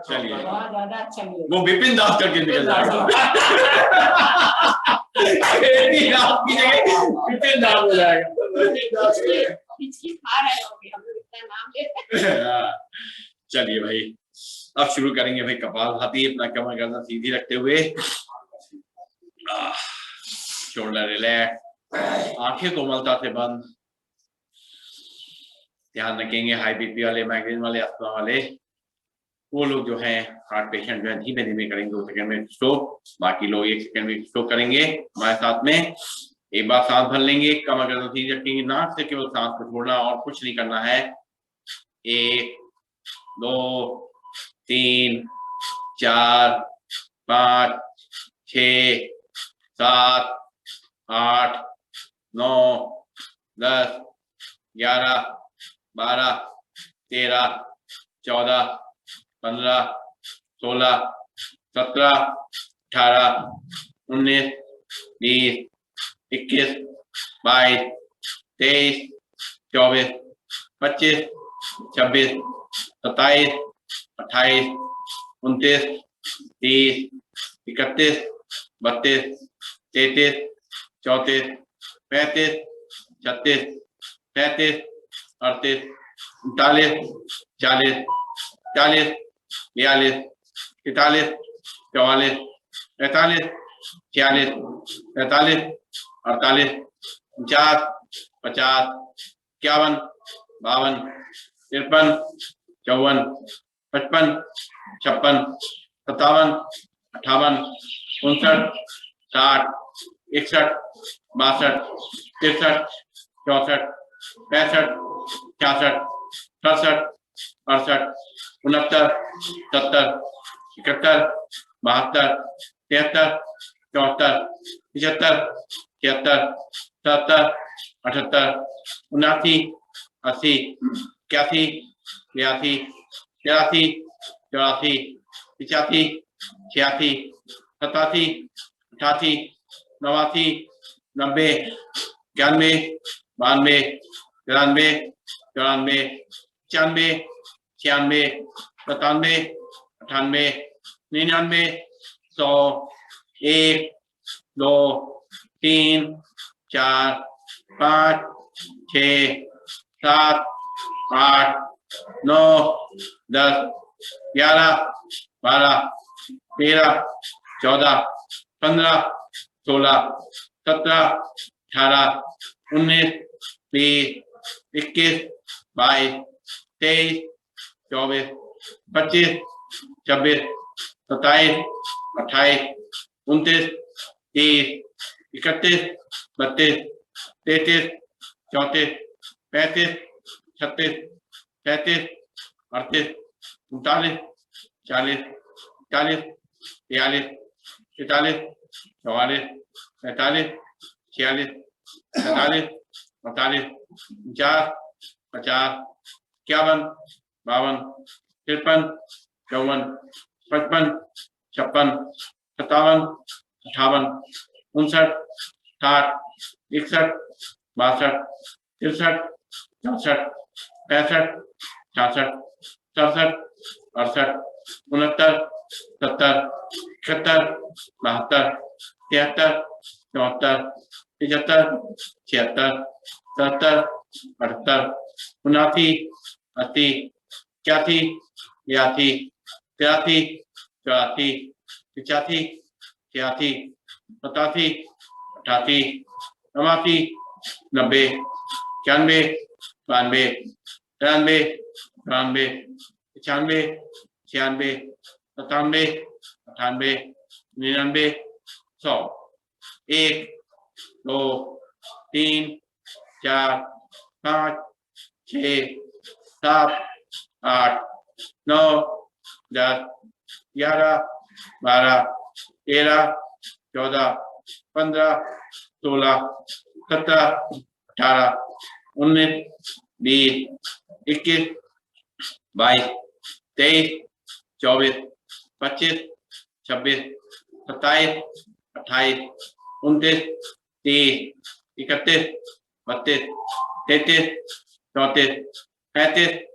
चलिए बहुत ज्यादा अच्छा मिलेगा। वो विपिन दास करके निकल जाएगा। विपिन दास हो जाएगा। हिचकी खा रहे होंगे हम लोग इतना नाम लेते। चलिए भाई अब शुरू करेंगे भाई कपालभाति। अपना कमर गर्दन सीधी रखते हुए, शोल्डर रिलैक्स, आंखें कोमलता से बंद। ध्यान रखेंगे हाई बीपी वाले, माइग्रेन वाले, अस्थमा वाले वो लोग जो हैं हार्ट पेशेंट जो है धीमे धीमे करेंगे 2 सेकंड में स्ट्रोक, बाकी लोग 1 सेकंड में स्ट्रोक करेंगे हमारे साथ में। एक बार सांस भर लेंगे, कमर गर्दन सीधी रखेंगे, नाक से केवल सांस को छोड़ना और कुछ नहीं करना है। 1 2 3 4 5 6 7 8 9 10, 11, 12, 13, 14, 15, 16, 17, 18, 19, 20, 21, 22, 23, 24, 25, 26, 27, 28, 29, 30, 31, 32, 33, 34, 35, 36, 37, 38, 39, 40, 41, 42, 43, 44, 45, 46, 47, 48, 49, 50, 51, 52, 53, 54, 55, 56, 57, 58, 59, 60, 61, 62, 63, 64, 65, 66, 67, 68, 69, 70, 71, 72, 73, 74, 75, 76, 77, 78, 79, 80, 81, 82, 83, 84, 85, 86, 87, 88, 89, 90, 91, 92, 93, 94, 95, 96, 97, 98, 99, 100, 1, 2, 3, 4, 5, 6, 7, 8, 9, 10, 11, 12, 13, 14, 15, 16, 17, 18, 19, 20, 21, 22, 23, 24, 25, 26, 27, 28, 29, 30, 31, 32, 33, 34, 35, 36, 37, 38, 39, 40, 41, 42, 43, 44, 45, 46, 47, 48, 49, 50, 51, 52, 53, 54, 55, 56, 57, 58, 59, 60, 61, 62, 63, 64, 65, 66, 67, 68, 69, 70, 71, 72, 73, 74, 75, 76, 77, 78, 79, 80, 81, 82, 83, 84, 85, 86, 87, 88, 89, 90, 91, 92, 93, 94, 95, 96, 97, 98, 99, 100, 1, 2, 3, 4, 5, 6, 7, 8, 9, 10, 11, 12, 13, 14, 15, 16, 17, 18, 19, 20, 21, 22, 23, 24, 25, 26, 27, 28, 29, 30, 31, 32, 33, 34, 35,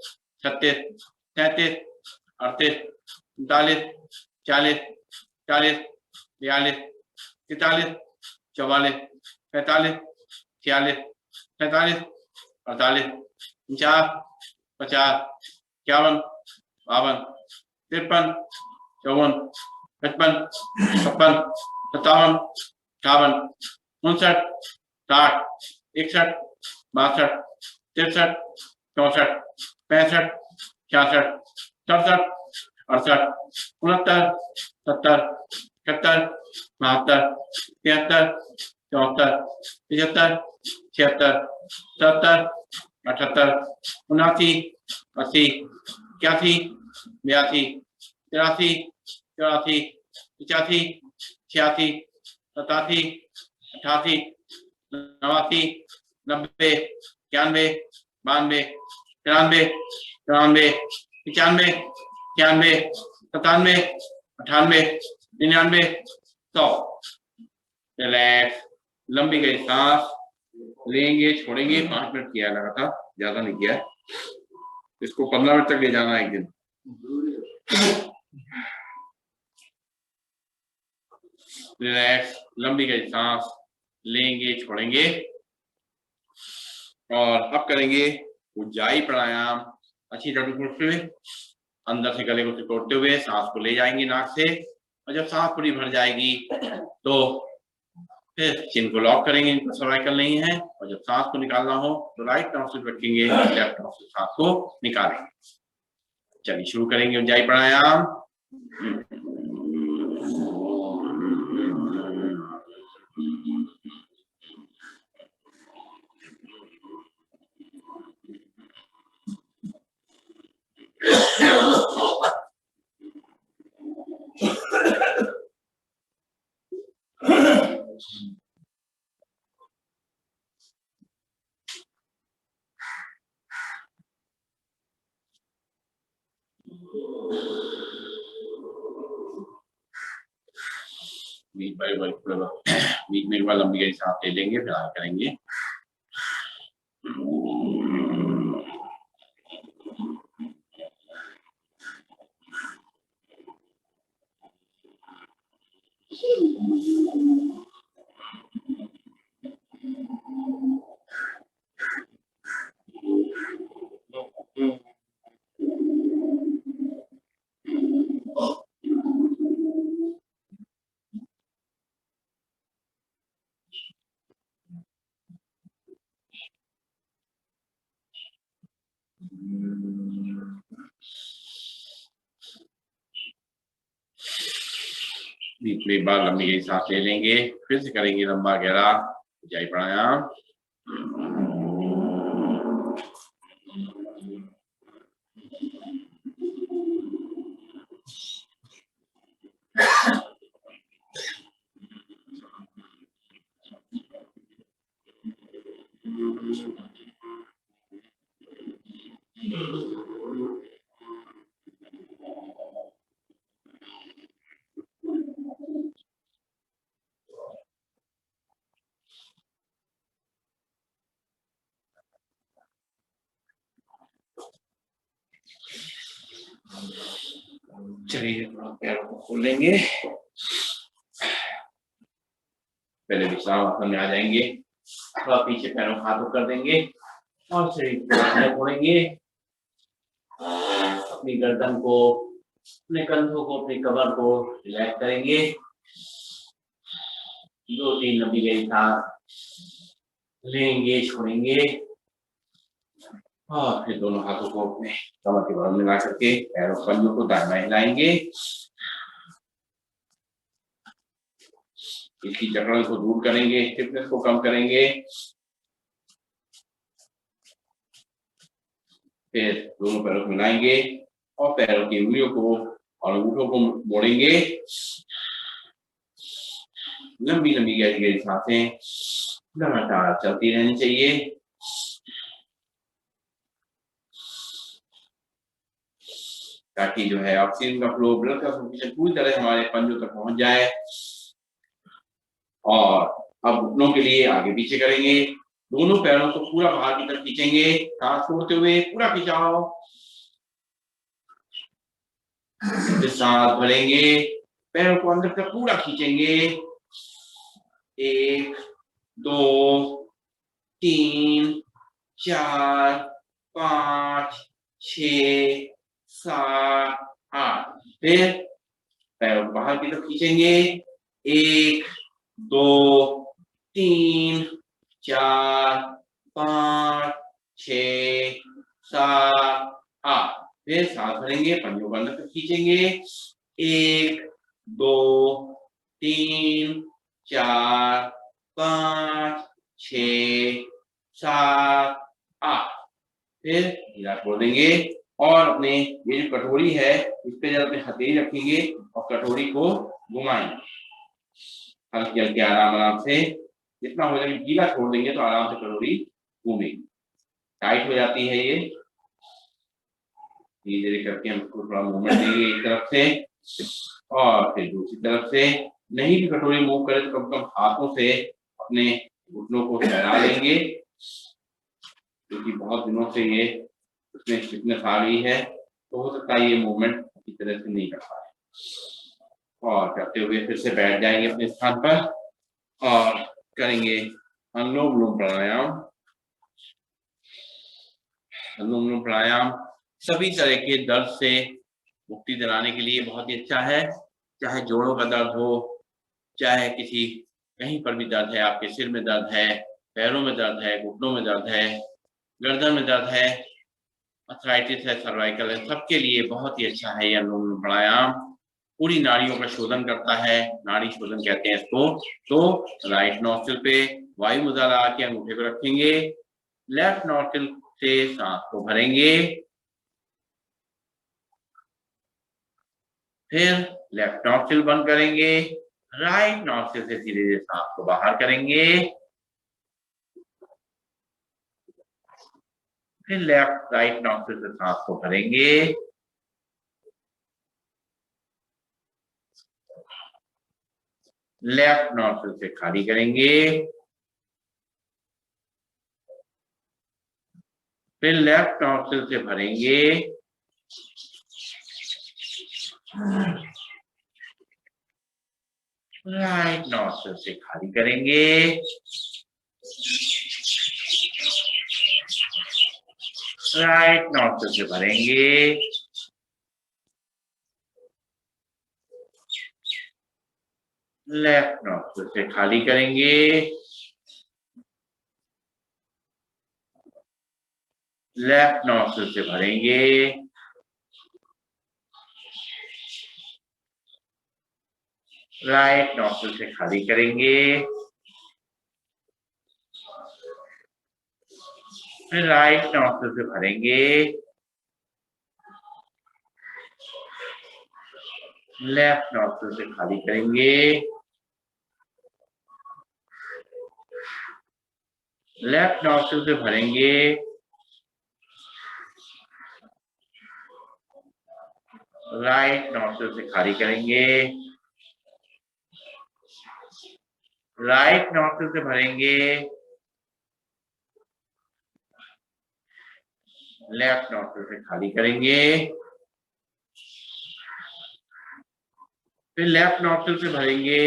36, 37, 38, 39, 40, 41, 42, 43, 44, 45, 46, 47, 48, 49, 50, 51, 52, 53, 54, 55, 56, 57, 58, 59, 60, 61, 62, 63, 64, 65, 66, 67, 68, 69, 70, 71, 72, 73, 74, 75, 76, 77, 78, 79, 80, 81, 82, 83, 84, 85, 86, 87, 88, 89, 90, 91, 92, 93, 94, 95, 96, 97, 98, 99, 100। रिलैक्स, लंबी गई सांस लेंगे छोड़ेंगे। 5 मिनट किया लगा था, ज्यादा नहीं किया। इसको 15 मिनट तक ले जाना है एक दिन। रिलैक्स, लंबी गई सांस लेंगे छोड़ेंगे। और अब करेंगे उज्जाई प्राणायाम। अच्छी तरह से अंदर से गले को सिकोड़ते हुए सांस को ले जाएंगे नाक से, और जब सांस पूरी भर जाएगी तो फिर चिन को लॉक करेंगे, इनको सर्वाइकल नहीं है। और जब सांस को निकालना हो तो राइट नॉस्ट्रिल रखेंगे, लेफ्ट नॉस्ट्रिल सांस को निकालेंगे। चलिए शुरू करेंगे उज्जाई प्राणायाम। बीच में एक बार लंबी गहरी सांस ले लेंगे, फिर आगे करेंगे। बीच में एक बार लंबी गहरी सांस ले लेंगे, फिर से करेंगे लंबा गहरा उज्जाई प्राणायाम। चलिए पैरों को खोलेंगे, पहले विश्राम आसन में आ जाएंगे। थोड़ा पीछे पैरों को हाथों कर देंगे और शरीर को मोड़ेंगे। अपनी गर्दन को, अपने कंधों को, अपनी कमर को रिलैक्स करेंगे। 2-3 लंबी गहरी सांस लेंगे छोड़ेंगे, और फिर दोनों हाथों को अपने कमर के बगल में ला करके पैरों पंजों को दाएं बाएं हिलाएंगे। इसकी जकड़न को दूर करेंगे, स्टिफनेस को कम करेंगे। फिर दोनों पैरों को मिलाएंगे और पैरों की उंगलियों को और अंगूठों को मोड़ेंगे। लंबी लंबी गहरी गहरी सांसें लगातार चलती रहनी चाहिए। ताकि जो है ऑक्सीजन का फ्लो, ब्लड का सर्कुलेशन पूरी तरह हमारे पंजों तक पहुंच जाए। और अब घुटनों के लिए आगे पीछे करेंगे, दोनों पैरों को पूरा बाहर की तरफ खींचेंगे, सांस छोड़ते हुए पूरा खिंचाव। सांस भरेंगे, पैरों को अंदर तक पूरा खींचेंगे। 1 2 3 4 5 6 7 8। फिर पैरों को बाहर की तरफ खींचेंगे। 1 2 3 4 5 6 7 8। फिर सांस भरेंगे, पंजों को अंदर तक खींचेंगे। 1 2 3 4 5 6 7 8। फिर ढीला छोड़ देंगे और अपने ये जो कटोरी है इस पे जब अपने हथेली रखेंगे और कटोरी को घुमाएंगे हल्की हल्की आराम आराम से। जितना हो जाए गीला छोड़ देंगे तो आराम से कटोरी मूविंग, टाइट हो जाती है ये, धीरे धीरे करके हम इसको थोड़ा मूवमेंट देंगे एक तरफ से और फिर दूसरी तरफ से। नहीं भी कटोरी मूव करे तो कम कम हाथों से अपने घुटनों को फैला लेंगे, क्योंकि बहुत दिनों से ये उसमें फिटनेस आ गई है, तो हो सकता है ये मूवमेंट अच्छी तरह से नहीं कर पाए। और करते हुए फिर से बैठ जाएंगे अपने स्थान पर और करेंगे अनुलोम विलोम प्राणायाम। अनुलोम विलोम प्राणायाम सभी तरह के दर्द से मुक्ति दिलाने के लिए बहुत ही अच्छा है, चाहे जोड़ों का दर्द हो, चाहे किसी कहीं पर भी दर्द है, आपके सिर में दर्द है, पैरों में दर्द है, घुटनों में दर्द है, गर्दन में दर्द है, अर्थराइटिस है, सर्वाइकल है, सबके लिए बहुत ही अच्छा है ये अनुलोम विलोम प्राणायाम। पूरी नाड़ियों का शोधन करता है, नाड़ी शोधन कहते हैं इसको। तो राइट नॉस्ट्रिल पे वायु मुद्रा लगा के अंगूठे को रखेंगे, लेफ्ट नॉस्ट्रिल से सांस को भरेंगे, फिर लेफ्ट नॉस्ट्रिल बंद करेंगे, राइट नॉस्ट्रिल से धीरे धीरे सांस को बाहर करेंगे, फिर लेफ्ट राइट नॉस्ट्रिल से सांस को भरेंगे, लेफ्ट नॉस्ट्रिल से खाली करेंगे, फिर लेफ्ट नॉस्ट्रिल से भरेंगे, राइट नॉस्ट्रिल से खाली करेंगे, राइट नॉस्ट्रिल से भरेंगे, लेफ्ट नॉस्ट्रिल से खाली करेंगे, लेफ्ट नॉस्ट्रिल से भरेंगे, राइट नॉस्ट्रिल से खाली करेंगे, फिर राइट नॉस्ट्रिल से भरेंगे, लेफ्ट नॉस्ट्रिल से खाली करेंगे, लेफ्ट नॉस्ट्रिल से भरेंगे, राइट नॉस्ट्रिल से खाली करेंगे, राइट नॉस्ट्रिल से भरेंगे, लेफ्ट नॉस्ट्रिल से खाली करेंगे, फिर लेफ्ट नॉस्ट्रिल से भरेंगे,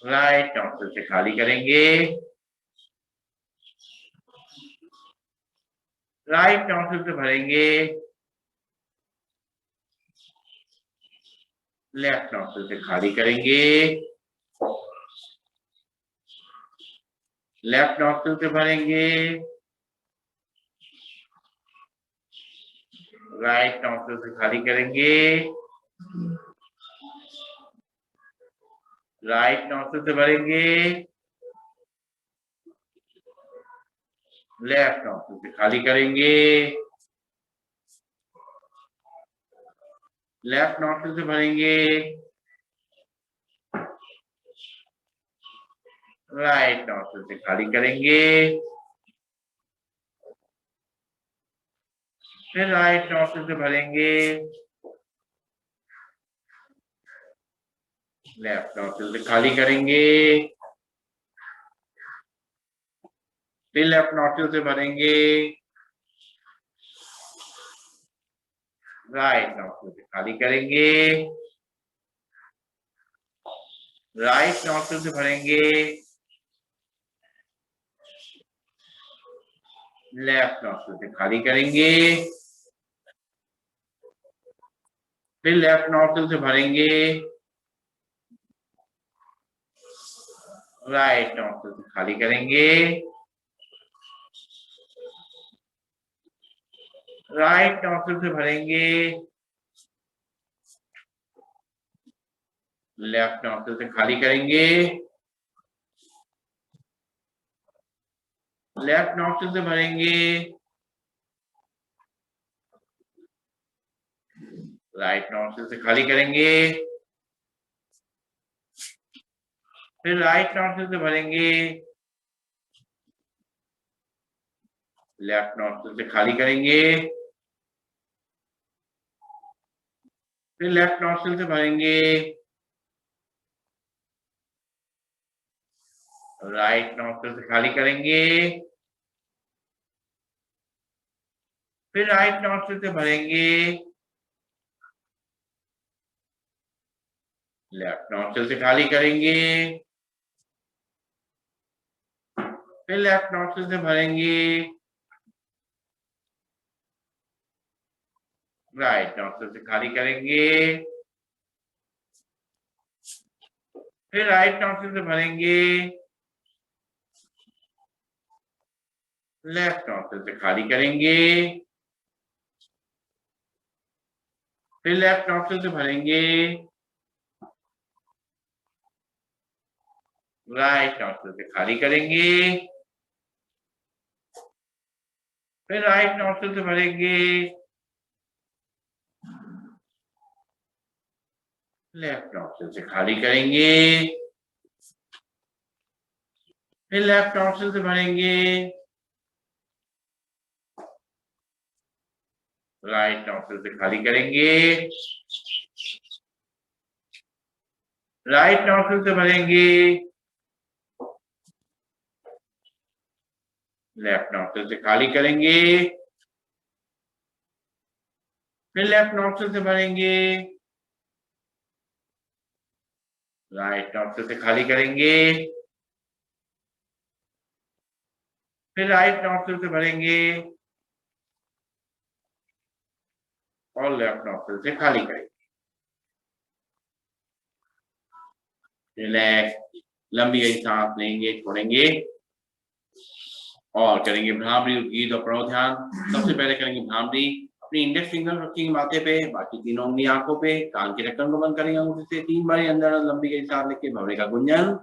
राइट नॉस्ट्रिल से खाली करेंगे, राइट नॉस्ट्रिल से भरेंगे, लेफ्ट नॉस्ट्रिल से खाली करेंगे, लेफ्ट नॉस्ट्रिल से भरेंगे, राइट नॉस्ट्रिल से खाली करेंगे, राइट नॉस्ट्रिल से भरेंगे, लेफ्ट नॉस्ट्रिल से खाली करेंगे, लेफ्ट नॉस्ट्रिल से भरेंगे, राइट नॉस्ट्रिल से खाली करेंगे, फिर राइट नॉस्ट्रिल से भरेंगे, लेफ्ट नॉस्ट्रिल से खाली करेंगे, फिर लेफ्ट नॉस्ट्रिल से भरेंगे, राइट नॉस्ट्रिल से खाली करेंगे, राइट नॉस्ट्रिल से भरेंगे, लेफ्ट नॉस्ट्रिल से खाली करेंगे, फिर लेफ्ट नॉस्ट्रिल से भरेंगे, राइट नॉस्ट्रिल से खाली करेंगे, राइट नॉस्ट्रिल से भरेंगे, लेफ्ट नॉस्ट्रिल से खाली करेंगे, लेफ्ट नॉस्ट्रिल से भरेंगे, राइट नॉस्ट्रिल से खाली करेंगे, फिर राइट नॉस्ट्रिल से भरेंगे, लेफ्ट नॉस्ट्रिल से खाली करेंगे, फिर लेफ्ट नॉस्ट्रिल से भरेंगे, राइट नॉस्ट्रिल से खाली करेंगे, फिर राइट नॉस्ट्रिल से भरेंगे, लेफ्ट नॉस्ट्रिल से खाली करेंगे, फिर लेफ्ट नॉस्ट्रिल से भरेंगे, राइट नॉस्ट्रिल से खाली करेंगे, फिर राइट नॉस्ट्रिल से भरेंगे, लेफ्ट नॉस्ट्रिल से खाली करेंगे, फिर लेफ्ट नॉस्ट्रिल से भरेंगे, राइट नॉस्ट्रिल से खाली करेंगे, फिर राइट नॉस्ट्रिल से भरेंगे, लेफ्ट नॉस्ट्रिल से खाली करेंगे, फिर लेफ्ट नॉस्ट्रिल से भरेंगे, राइट नॉस्ट्रिल से खाली करेंगे, राइट नॉस्ट्रिल से भरेंगे, लेफ्ट नॉस्ट्रिल से खाली करेंगे, फिर लेफ्ट नॉस्ट्रिल से भरेंगे, राइट नॉस्ट्रिल से खाली करेंगे, फिर राइट नॉस्ट्रिल से भरेंगे और लेफ्ट नॉस्ट्रिल से खाली करेंगे। रिलैक्स, लंबी गहरी सांस लेंगे, छोड़ेंगे और करेंगे भ्रामरी उद्गीत और प्रणव ध्यान। सबसे पहले करेंगे भ्रामरी, अपनी इंडेक्स फिंगर रखेंगे माथे पे, बाकी तीनों उंगली आंखों पे, कान के ढक्कन को बंद करेंगे अंगूठे से 3 बार अंदर लंबी गहरी सांस लेके भवरे का गुंजन।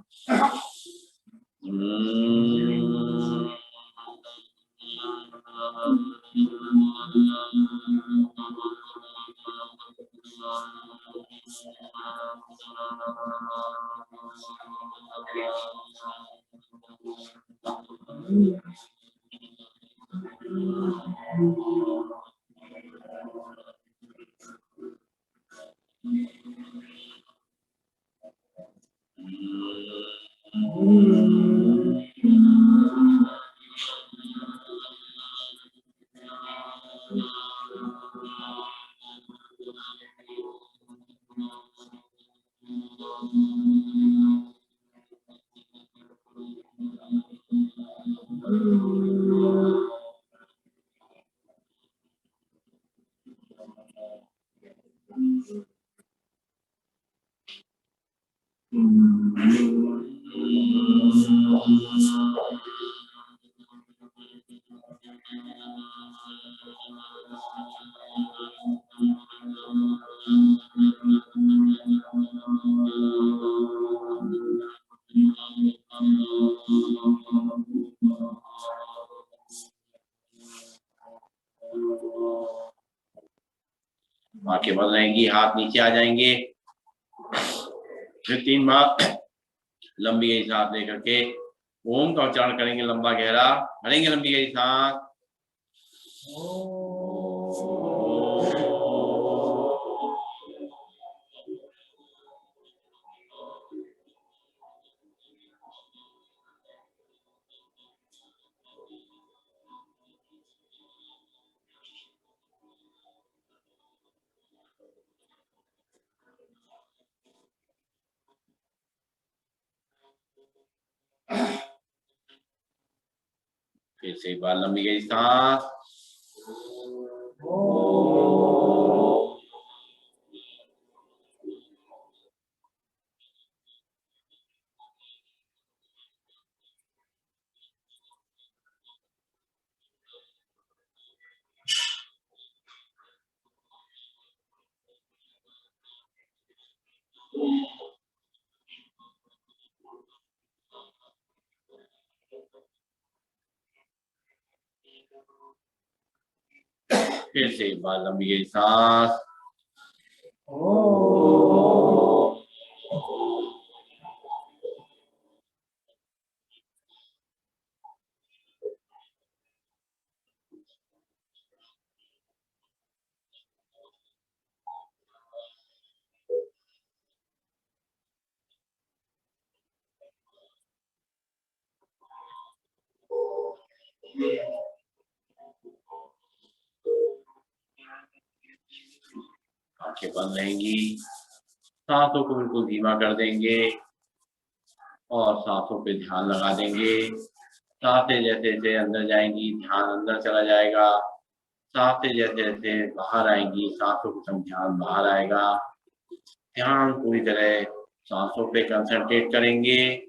आंखें बंद रहेंगी, हाथ नीचे आ जाएंगे। फिर 3 बार लंबी गहरी सांस लेकर के ओम का उच्चारण करेंगे लंबा गहरा, भरेंगे लंबी गहरी सांस। फिर से एक बार लंबी गहरी सांस। फिर से एक बार लंबी गहरी सांस। आंखें बंद रहेंगी। सांसों को बिल्कुल धीमा कर देंगे और सांसों पे ध्यान लगा देंगे। सांसें जैसे जैसे अंदर जाएंगी ध्यान अंदर चला जाएगा, सांसें जैसे जैसे बाहर आएंगी सांसों के संग ध्यान बाहर आएगा। ध्यान पूरी तरह सांसों पे कंसंट्रेट करेंगे।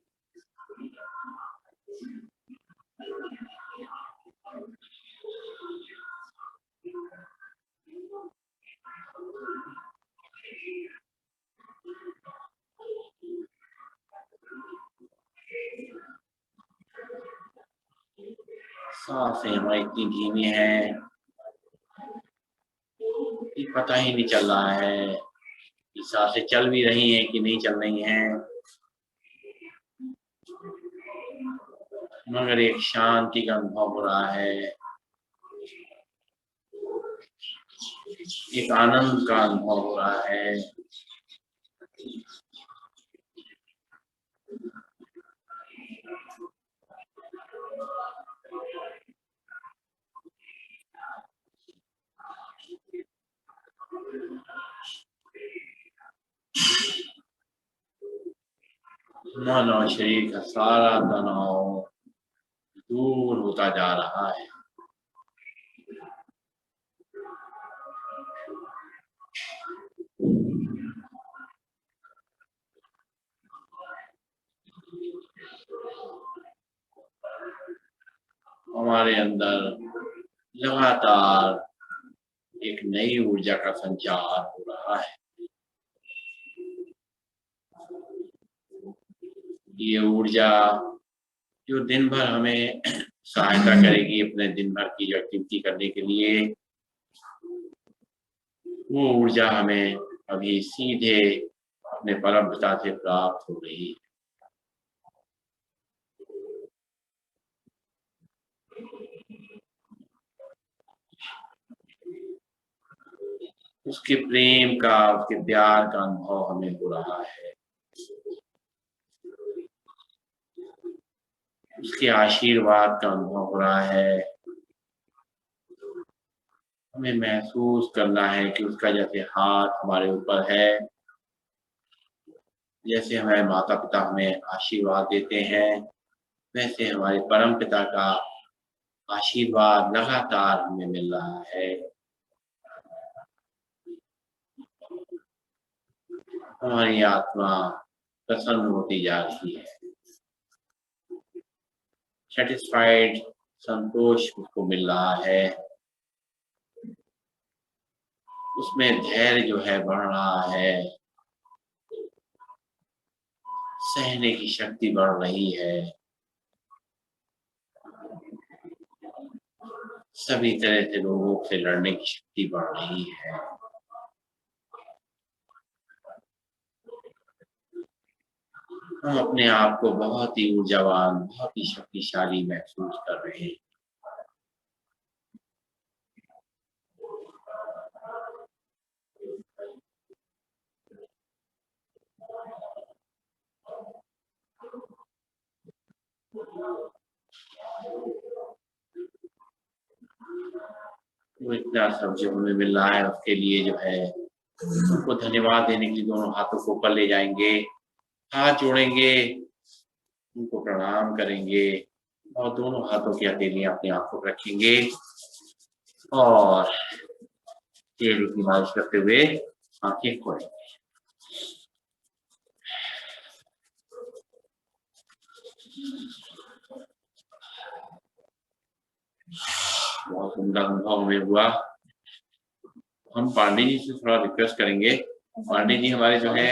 सांसें हमारी इतनी धीमी है कि पता ही नहीं चल रहा है कि सांसें चल भी रही हैं कि नहीं चल रही हैं, मगर एक शांति का अनुभव हो रहा है, एक आनंद का अनुभव हो रहा है। मन और शरीर का सारा तनाव दूर होता जा रहा है। हमारे अंदर लगातार एक नई ऊर्जा का संचार हो रहा है। ये ऊर्जा जो दिन भर हमें सहायता करेगी अपने दिन भर की जो एक्टिविटी करने के लिए, वो ऊर्जा हमें अभी सीधे अपने परम पिता से प्राप्त हो रही है। उसके प्रेम का, उसके प्यार का अनुभव हमें हो रहा है। उसके आशीर्वाद का अनुभव हो रहा है। हमें महसूस करना है कि उसका जैसे हाथ हमारे ऊपर है, जैसे हमारे माता पिता हमें आशीर्वाद देते हैं, वैसे हमारे परम पिता का आशीर्वाद लगातार हमें मिल रहा है। हमारी आत्मा प्रसन्न होती जा रही है, सेटिस्फाइड, संतोष उसको मिल रहा है। उसमें धैर्य जो है बढ़ रहा है, सहने की शक्ति बढ़ रही है, सभी तरह से लोगों से लड़ने की शक्ति बढ़ रही है। हम अपने आप को बहुत ही ऊर्जावान, बहुत ही शक्तिशाली महसूस कर रहे हैं। वो इतना सब जो हमें मिल रहा है उसके लिए जो है उनको धन्यवाद देने के लिए दोनों हाथों को ऊपर ले जाएंगे, हाथ जोड़ेंगे, उनको प्रणाम करेंगे और दोनों हाथों की हथेलियां अपने आंखों पर रखेंगे और चेहरे की मालिश करते हुए आंखें खोलेंगे। बहुत सुंदर अनुभव हमें हुआ। हम पांडे जी से थोड़ा रिक्वेस्ट करेंगे, पांडे जी हमारे जो है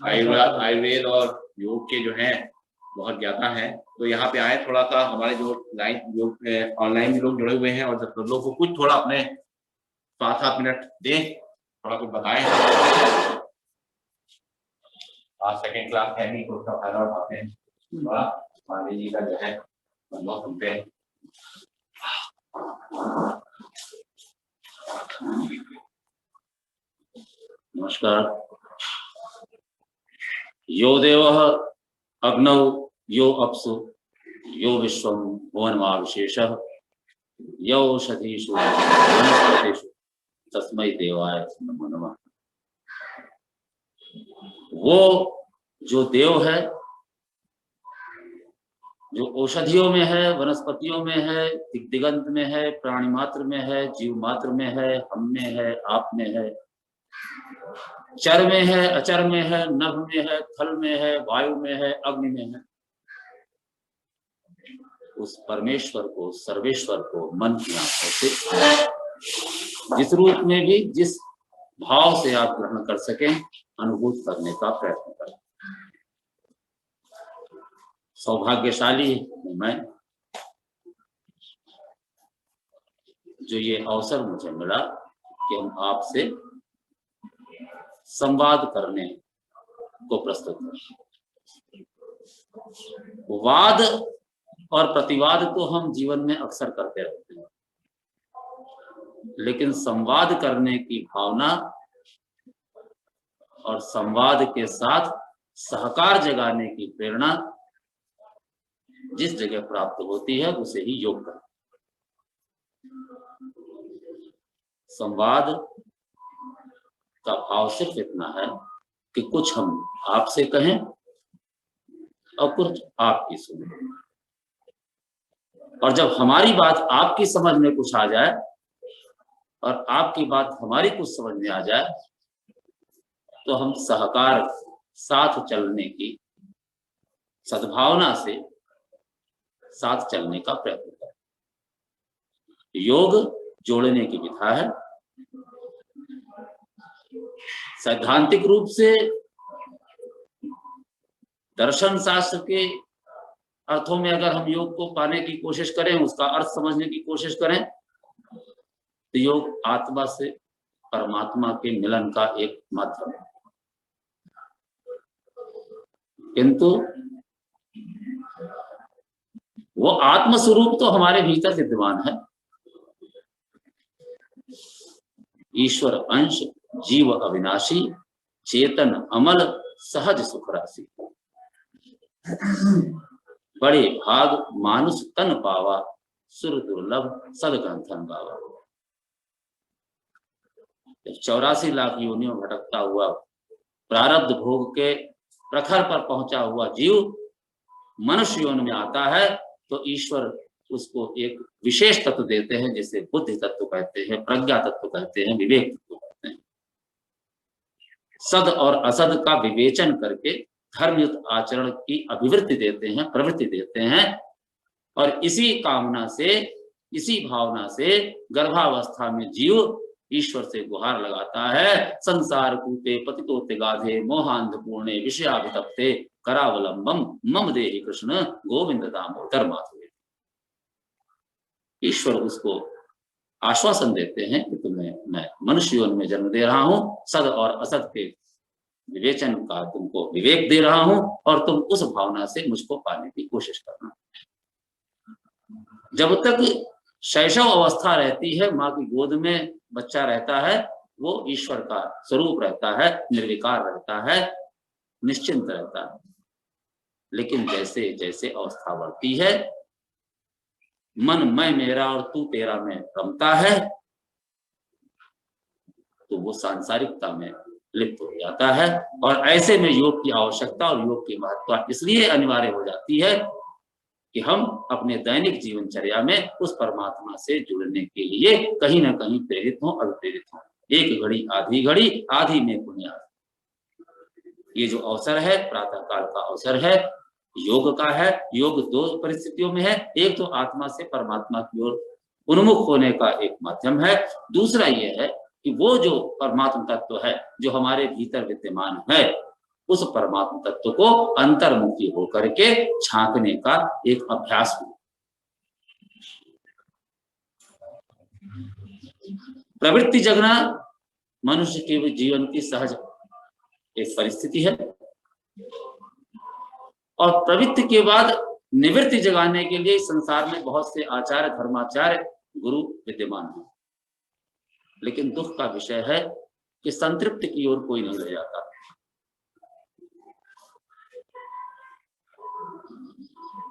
आयुर्वेद और योग के जो हैं बहुत ज्ञाता हैं, तो यहाँ पे आए, थोड़ा सा हमारे जो ऑनलाइन लोग जुड़े हुए हैं और लोगों को कुछ थोड़ा अपने 5-7 मिनट दें, थोड़ा कुछ बताएं। आज सेकेंड क्लास है नहीं तो उसका फायदा उठाते हैं, थोड़ा पांडे जी का जो है अनुभव सुनते हैं। नमस्कार। यो देवः अग्नौ यो अप्सु यो विश्वं भुवनमाविशेषः यो सतीषु वनस्पतिषु तस्मै देवाय नमो नमः। वो जो देव है, जो औषधियों में है, वनस्पतियों में है, दिगंत में है, प्राणी मात्र में है, जीव मात्र में है, हम में है, आप में है, चर में है, अचर में है, नभ में है, थल में है, वायु में है, अग्नि में है, उस परमेश्वर को, सर्वेश्वर को मन की आंखों से जिस रूप में भी, जिस भाव से आप ग्रहण कर सकें, अनुभूत करने का प्रयत्न करें। सौभाग्यशाली हूं मैं जो ये अवसर मुझे मिला कि हम आपसे संवाद करने को प्रस्तुत हैं। वाद और प्रतिवाद तो हम जीवन में अक्सर करते रहते हैं, लेकिन संवाद करने की भावना और संवाद के साथ सहकार जगाने की प्रेरणा जिस जगह प्राप्त होती है उसे ही योग कहते हैं। संवाद का भाव सिर्फ इतना है कि कुछ हम आपसे कहें और कुछ आप ही सुने, और जब हमारी बात आपकी समझ में कुछ आ जाए और आपकी बात हमारी कुछ समझ में आ जाए तो हम सहकार साथ चलने की सद्भावना से साथ चलने का प्रयत्न करें। योग जोड़ने की विधा है। सैद्धांतिक रूप से दर्शन शास्त्र के अर्थों में अगर हम योग को पाने की कोशिश करें, उसका अर्थ समझने की कोशिश करें, तो योग आत्मा से परमात्मा के मिलन का एक माध्यम है। किंतु वो आत्म स्वरूप तो हमारे भीतर विद्यमान है। ईश्वर अंश, जीव अविनाशी, चेतन अमल, सहज सुख राशि, बड़े भाग मानुष तन पावा, सुर दुर्लभ सदग्रंथन बाबा। 84 लाख योनियों भटकता हुआ प्रारब्ध भोग के प्रखर पर पहुंचा हुआ जीव मनुष्य योनि में आता है तो ईश्वर उसको एक विशेष तत्व देते हैं, जिसे बुद्धि तत्व कहते हैं, प्रज्ञा तत्व कहते हैं, विवेक तत्व कहते हैं। सद और असद का विवेचन करके धर्मयुक्त आचरण की अभिवृत्ति देते हैं, प्रवृत्ति देते हैं, और इसी कामना से, इसी भावना से गर्भावस्था में जीव ईश्वर से गुहार लगाता है। संसार कूते पतितोते गाधे मोहांधपूर्णे विषयाभितप्ते करावलंबम मम देहि कृष्ण गोविंद दामोदर माधुर्य। ईश्वर उसको आश्वासन देते हैं कि तुम्हें मैं मनुष्य योनि में जन्म दे रहा हूं, सद और असद के विवेचन का तुमको विवेक दे रहा हूं, और तुम उस भावना से मुझको पाने की कोशिश करना। जब तक शैशव अवस्था रहती है, माँ की गोद में बच्चा रहता है, वो ईश्वर का स्वरूप रहता है, निर्विकार रहता है, निश्चिंत रहता है। लेकिन जैसे जैसे अवस्था बढ़ती है, मन मैं मेरा और तू तेरा में रमता है, तो वो सांसारिकता में लिप्त हो जाता है। और ऐसे में योग की आवश्यकता और योग की महत्ता इसलिए अनिवार्य हो जाती है कि हम अपने दैनिक जीवनचर्या में उस परमात्मा से जुड़ने के लिए कहीं ना कहीं प्रेरित हों, अभिप्रेरित हों। एक घड़ी आधी घड़ी, आधी में पुण्य। ये जो अवसर है प्रातः काल का अवसर है, योग का है। योग दो परिस्थितियों में है, एक तो आत्मा से परमात्मा की ओर उन्मुख होने का एक माध्यम है, दूसरा ये है कि वो जो परमात्मा तत्व है जो हमारे भीतर विद्यमान है, उस परमात्मा तत्व को अंतर्मुखी होकर के झांकने का एक अभ्यास हो। प्रवृत्ति जगना मनुष्य के जीवन की सहज एक परिस्थिति है, और प्रवृत्ति के बाद निवृत्ति जगाने के लिए संसार में बहुत से आचार्य, धर्माचार्य, गुरु विद्यमान हैं। लेकिन दुख का विषय है कि संतृप्ति की ओर कोई नहीं ले जाता।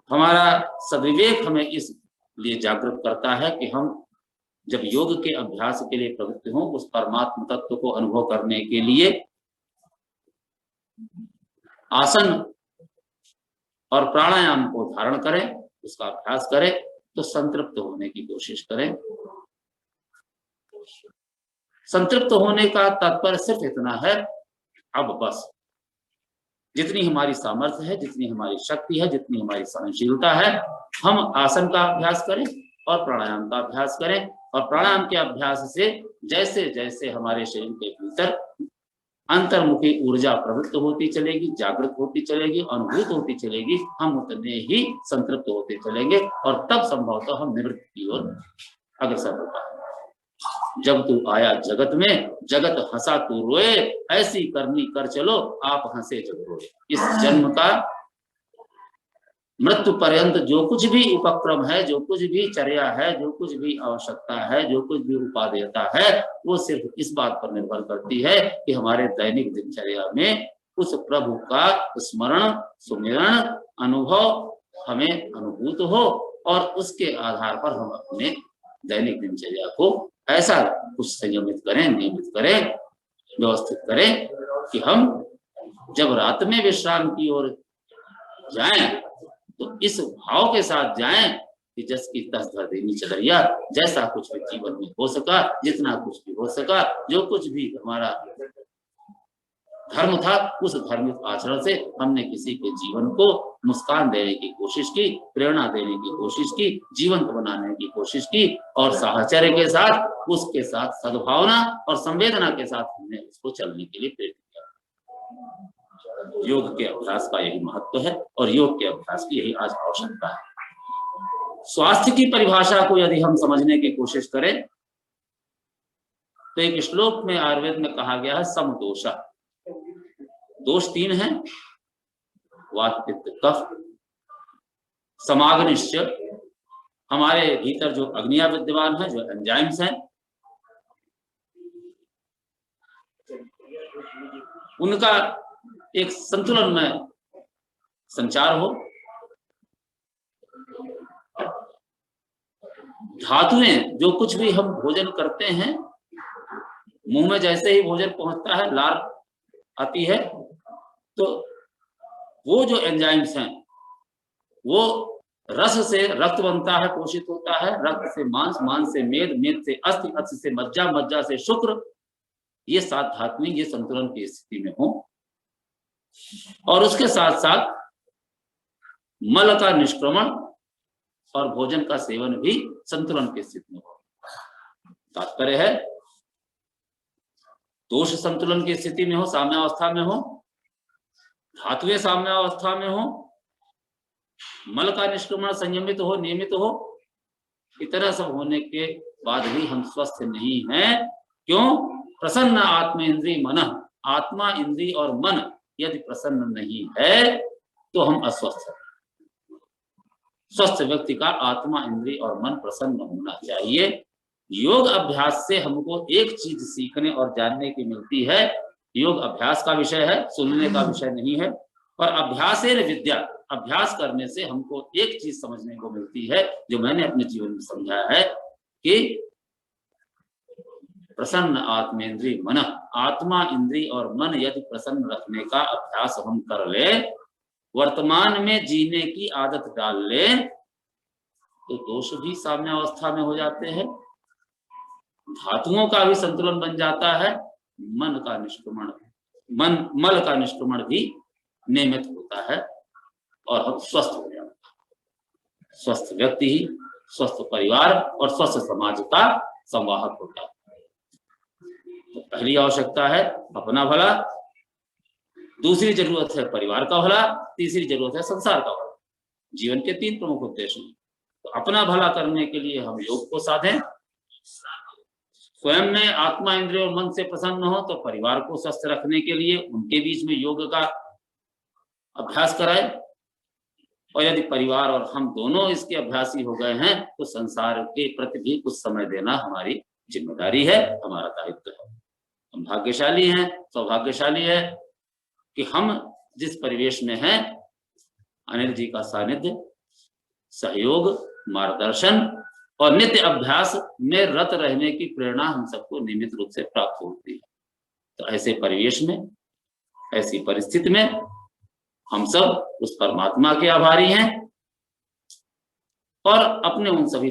हमारा सद्विवेक हमें इसलिए जागृत करता है कि हम जब योग के अभ्यास के लिए प्रवृत्त हों, उस परमात्मा तत्व को अनुभव करने के लिए आसन और प्राणायाम को धारण करें, उसका अभ्यास करें, तो संतृप्त होने की कोशिश करें। संतृप्त होने का तात्पर्य सिर्फ इतना है, अब बस जितनी हमारी सामर्थ्य है, जितनी हमारी शक्ति है, जितनी हमारी सहनशीलता है, हम आसन का अभ्यास करें और प्राणायाम का अभ्यास करें। और प्राणायाम के अभ्यास से जैसे जैसे हमारे शरीर के भीतर अंतर्मुखी ऊर्जा प्रवृत्त होती चलेगी, जागृत होती चलेगी, अनुभूत होती चलेगी, हम उतने ही संतृप्त होते चलेंगे और तब संभवतः हम निवृत्ति की ओर अग्रसर हो पाएंगे। जब तू आया जगत में, जगत हंसा तू रोए, ऐसी करनी कर चलो, आप हंसे जब रोए। इस जन्म का मृत्यु पर्यंत जो कुछ भी उपक्रम है, जो कुछ भी चर्या है, जो कुछ भी आवश्यकता है, जो कुछ भी उपादेयता है, वो सिर्फ इस बात पर निर्भर करती है कि हमारे दैनिक दिनचर्या में उस प्रभु का स्मरण, सुमिरण, अनुभव हमें अनुभूत हो और उसके आधार पर हम अपने दैनिक दिनचर्या को ऐसा कुछ संयमित करें, नियमित करें, व्यवस्थित करें कि हम जब रात में विश्राम की ओर जाएं तो इस भाव के साथ जाएं कि जस की तस धर देनी चलैया, जैसा कुछ भी जीवन में हो सका, जितना कुछ भी हो सका, जो कुछ भी हमारा धर्म था, उस धार्मिक आचरण से हमने किसी के जीवन को मुस्कान देने की कोशिश की, प्रेरणा देने की कोशिश की, जीवंत बनाने की कोशिश की और साहचर्य के साथ, उसके साथ सद्भावना और संवेदना के साथ हमने उसको चलने के लिए प्रेरित किया। योग के अभ्यास का यही महत्व है और योग के अभ्यास की यही आज आवश्यकता है। स्वास्थ्य की परिभाषा को यदि हम समझने की कोशिश करें तो एक श्लोक में आयुर्वेद में कहा गया है समदोष। दोष 3 हैं, वात पित्त कफ। समाग्निश्च, हमारे भीतर जो अग्नियां विद्यमान है, जो एंजाइम्स हैं, उनका एक संतुलन में संचार हो। धातुएं, जो कुछ भी हम भोजन करते हैं, मुंह में जैसे ही भोजन पहुंचता है, लार आती है, तो वो जो एंजाइम्स हैं वो रस से रक्त बनता है, पोषित होता है, रक्त से मांस, मांस से मेद, मेद से अस्थि, अस्थि से मज्जा, मज्जा से शुक्र। ये 7 धातुएं ये संतुलन की स्थिति में हो और उसके साथ साथ मल का निष्क्रमण और भोजन का सेवन भी संतुलन की स्थिति में हो। तात्पर्य है दोष संतुलन की स्थिति में हो, साम्यावस्था में हो, धातुएं साम्यावस्था में हो, मल का निष्क्रमण संयमित हो, नियमित हो। इतना सब होने के बाद भी हम स्वस्थ नहीं हैं। क्यों? प्रसन्न आत्मा इंद्रिय मन, आत्मा, इंद्रिय और मन यदि प्रसन्न नहीं है तो हम अस्वस्थ हैं। स्वस्थ व्यक्ति का आत्मा, इंद्रिय और मन प्रसन्न होना चाहिए। योग अभ्यास से हमको एक चीज सीखने और जानने की मिलती है। योग अभ्यास का विषय है, सुनने का विषय नहीं है। और अभ्यासेन विद्या, अभ्यास करने से हमको एक चीज समझने को मिलती है, जो मैंने अपने जीवन में समझा है कि प्रसन्न आत्मेंद्रिय मन, आत्मा, इंद्रिय और मन यदि प्रसन्न रखने का अभ्यास हम कर ले, वर्तमान में जीने की आदत डाल ले, तो दोष भी साम्यावस्था में हो जाते हैं, धातुओं का भी संतुलन बन जाता है, मन का निष्क्रमण, मल का निष्क्रमण भी नियमित होता है और हम स्वस्थ हो जाते हैं। स्वस्थ व्यक्ति ही स्वस्थ परिवार और स्वस्थ समाज का संवाहक होता है। तो पहली आवश्यकता है अपना भला, दूसरी जरूरत है परिवार का भला, तीसरी जरूरत है संसार का भला। जीवन के 3 प्रमुख उद्देश्य हैं। तो अपना भला करने के लिए हम योग को साधें, स्वयं में आत्मा, इंद्रिय और मन से प्रसन्न हो तो परिवार को स्वस्थ रखने के लिए उनके बीच में योग का अभ्यास कराए, और यदि परिवार और हम दोनों इसके अभ्यासी हो गए हैं तो संसार के प्रति भी कुछ समय देना हमारी जिम्मेदारी है, हमारा दायित्व है। हम भाग्यशाली हैं, सौभाग्यशाली है कि हम जिस परिवेश में हैं, अनिल जी का सानिध्य, सहयोग, मार्गदर्शन और नित्य अभ्यास में रत रहने की प्रेरणा हम सबको नियमित रूप से प्राप्त होती है। तो ऐसे परिवेश में, ऐसी परिस्थिति में हम सब उस परमात्मा के आभारी हैं और अपने उन सभी